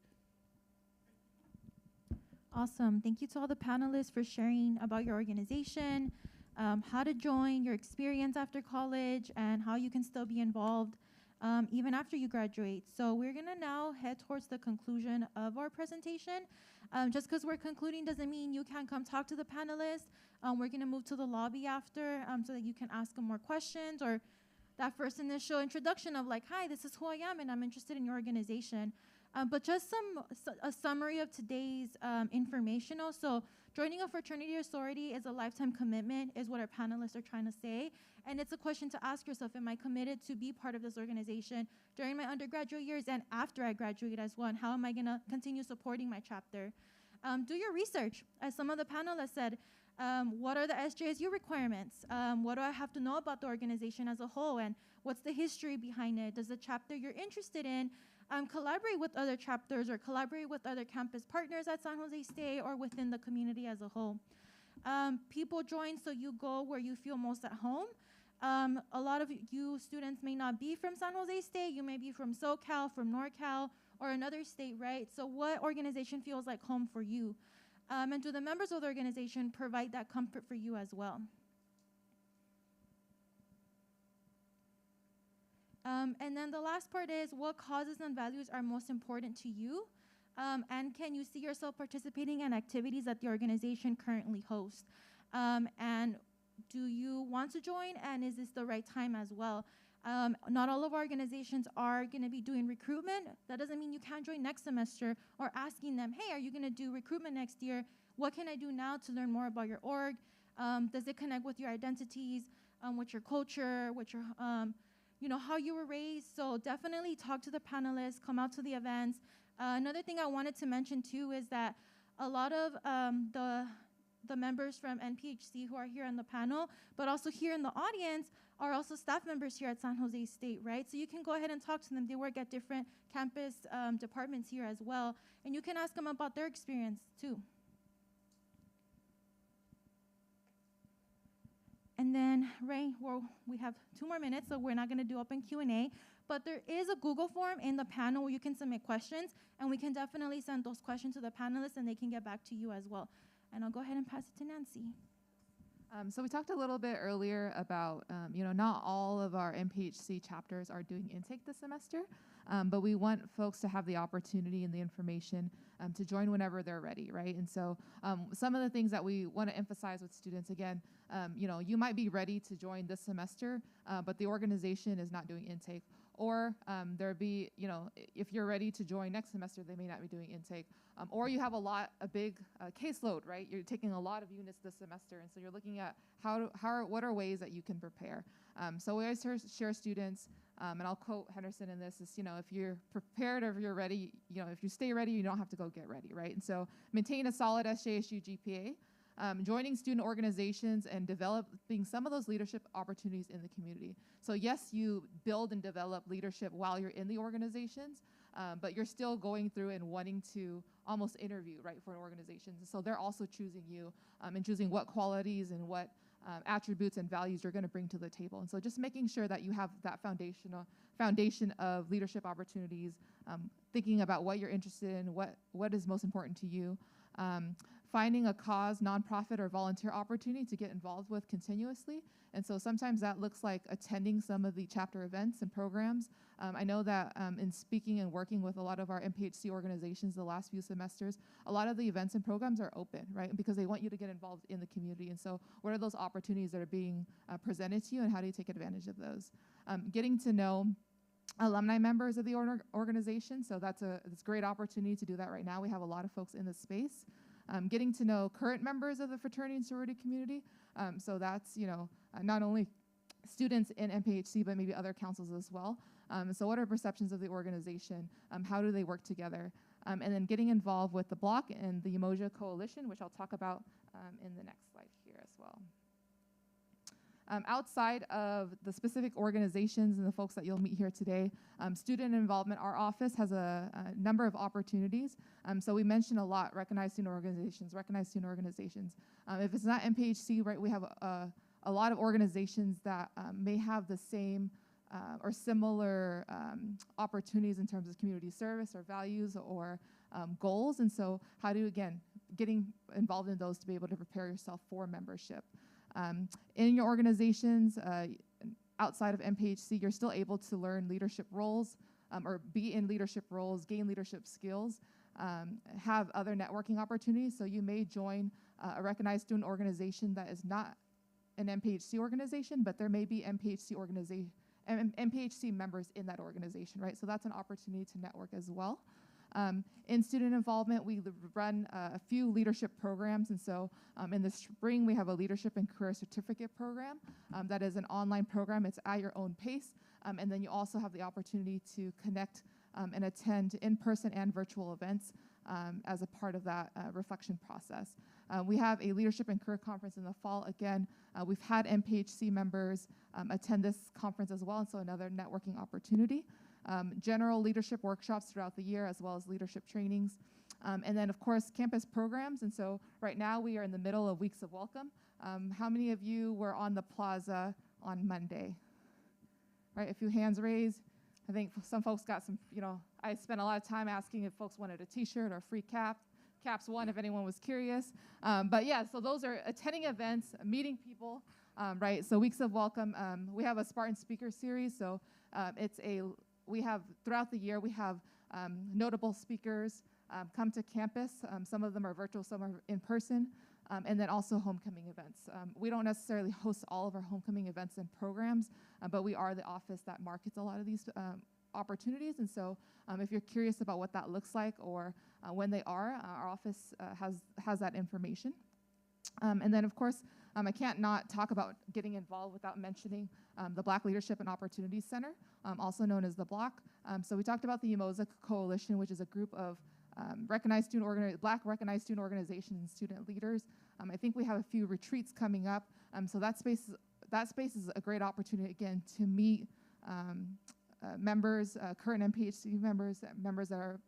Awesome. Thank you to all the panelists for sharing about your organization, how to join, your experience after college, and how you can still be involved even after you graduate. So we're going to now head towards the conclusion of our presentation. Just because we're concluding doesn't mean you can't come talk to the panelists. We're going to move to the lobby after so that you can ask them more questions or that first initial introduction of like, hi, this is who I am and I'm interested in your organization. But just a summary of today's informational. So joining a fraternity or sorority is a lifetime commitment, is what our panelists are trying to say. And it's a question to ask yourself, am I committed to be part of this organization during my undergraduate years and after I graduate as well? And how am I going to continue supporting my chapter? Do your research. As some of the panelists said, what are the SJSU requirements? What do I have to know about the organization as a whole? And what's the history behind it? Does the chapter you're interested in collaborate with other chapters or collaborate with other campus partners at San Jose State or within the community as a whole? People join so you go where you feel most at home. A lot of you students may not be from San Jose State. You may be from SoCal, from NorCal, or another state, right? So what organization feels like home for you? And do the members of the organization provide that comfort for you as well? And then the last part is, what causes and values are most important to you? And can you see yourself participating in activities that the organization currently hosts? And do you want to join? And is this the right time as well? Not all of our organizations are going to be doing recruitment. That doesn't mean you can't join next semester or asking them, hey, are you going to do recruitment next year? What can I do now to learn more about your org? Does it connect with your identities, with your culture, with your, how you were raised? So definitely talk to the panelists, come out to the events. Another thing I wanted to mention too is that a lot of the members from NPHC who are here on the panel, but also here in the audience, are also staff members here at San Jose State, right? So you can go ahead and talk to them. They work at different campus departments here as well, and you can ask them about their experience too. And then, Ray, we have 2 more minutes, so we're not going to do open Q&A, but there is a Google form in the panel where you can submit questions, and we can definitely send those questions to the panelists, and they can get back to you as well. And I'll go ahead and pass it to Nancy. So we talked a little bit earlier about, not all of our NPHC chapters are doing intake this semester, but we want folks to have the opportunity and the information to join whenever they're ready, right? And so some of the things that we want to emphasize with students, again, you might be ready to join this semester, but the organization is not doing intake. Or there'd be, if you're ready to join next semester, they may not be doing intake. Or you have a big caseload, right? You're taking a lot of units this semester, and so you're looking at what are ways that you can prepare. So we always share students, and I'll quote Henderson in this, is, if you're prepared or if you're ready, if you stay ready, you don't have to go get ready, right? And so maintain a solid SJSU GPA. Joining student organizations and developing some of those leadership opportunities in the community. So yes, you build and develop leadership while you're in the organizations, but you're still going through and wanting to almost interview, right, for an organization. So they're also choosing you and choosing what qualities and what attributes and values you're going to bring to the table. And so just making sure that you have that foundation of leadership opportunities, thinking about what you're interested in, what is most important to you. Finding a cause, nonprofit, or volunteer opportunity to get involved with continuously. And so sometimes that looks like attending some of the chapter events and programs. I know that in speaking and working with a lot of our NPHC organizations the last few semesters, a lot of the events and programs are open, right? Because they want you to get involved in the community. And so what are those opportunities that are being presented to you, and how do you take advantage of those? Getting to know alumni members of the organization. So it's a great opportunity to do that right now. We have a lot of folks in this space. Getting to know current members of the fraternity and sorority community. So that's, not only students in NPHC, but maybe other councils as well. So what are perceptions of the organization? How do they work together? And then getting involved with the block and the Umoja Coalition, which I'll talk about in the next slide here as well. Outside of the specific organizations and the folks that you'll meet here today, student involvement, our office has a number of opportunities. So we mentioned a lot, recognized student organizations. If it's not NPHC, right, we have a lot of organizations that may have the same or similar opportunities in terms of community service or values or goals. And so how do you, again, getting involved in those to be able to prepare yourself for membership. In your organizations, outside of NPHC, you're still able to learn leadership roles or be in leadership roles, gain leadership skills, have other networking opportunities. So you may join a recognized student organization that is not an NPHC organization, but there may be NPHC members in that organization, right? So that's an opportunity to network as well. In student involvement, we run a few leadership programs. And so in the spring, we have a leadership and career certificate program that is an online program. It's at your own pace. And then you also have the opportunity to connect and attend in-person and virtual events as a part of that reflection process. We have a leadership and career conference in the fall. Again, we've had NPHC members attend this conference as well, and so another networking opportunity. General leadership workshops throughout the year, as well as leadership trainings. And then, of course, campus programs. And so right now we are in the middle of Weeks of Welcome. How many of you were on the plaza on Monday? Right, a few hands raised. I think some folks got some, I spent a lot of time asking if folks wanted a t-shirt or a free cap. Caps won if anyone was curious. But yeah, so those are attending events, meeting people, right? So Weeks of Welcome, we have a Spartan Speaker Series. So we have, throughout the year, we have notable speakers come to campus. Some of them are virtual, some are in person, and then also homecoming events. We don't necessarily host all of our homecoming events and programs, but we are the office that markets a lot of these opportunities. And so if you're curious about what that looks like or when they are, our office has that information. And then, of course, I can't not talk about getting involved without mentioning the Black Leadership and Opportunities Center, also known as the Block. So we talked about the Umoja Coalition, which is a group of Black recognized student organizations and student leaders. I think we have a few retreats coming up. So that space is a great opportunity, again, to meet members, current NPHC members that are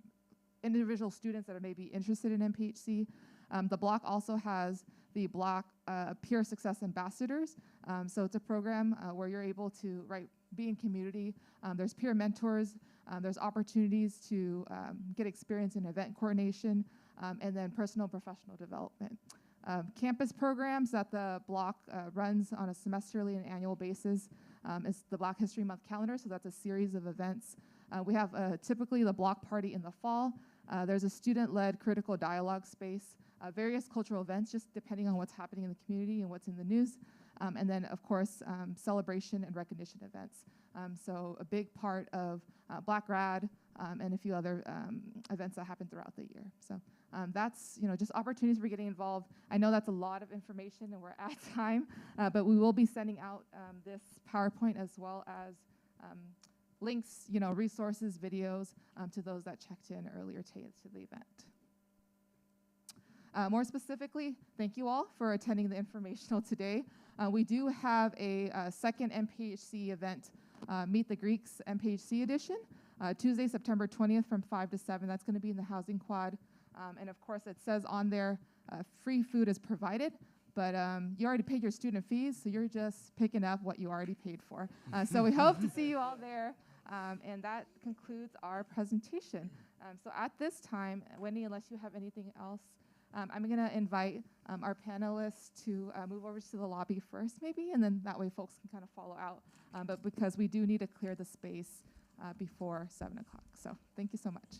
individual students that are maybe interested in NPHC. The Block also has the Block Peer Success Ambassadors. So it's a program where you're able to be in community. There's peer mentors. There's opportunities to get experience in event coordination and then personal and professional development. Campus programs that the block runs on a semesterly and annual basis is the Black History Month calendar, so that's a series of events. We have typically the block party in the fall. There's a student-led critical dialogue space, various cultural events, just depending on what's happening in the community and what's in the news. And then, of course, celebration and recognition events. So a big part of Black Rad and a few other events that happen throughout the year. So that's, just opportunities for getting involved. I know that's a lot of information and we're at time, but we will be sending out this PowerPoint as well as links, resources, videos to those that checked in earlier to the event. More specifically, thank you all for attending the informational today. We do have a second NPHC event, Meet the Greeks NPHC edition, Tuesday, September 20th from 5 to 7. That's going to be in the housing quad. And of course, it says on there, free food is provided, but you already paid your student fees, so you're just picking up what you already paid for. So we hope to see you all there. And that concludes our presentation. So at this time, Wendy, unless you have anything else, I'm going to invite our panelists to move over to the lobby first, maybe, and then that way folks can kind of follow out. But because we do need to clear the space before 7 o'clock. So thank you so much.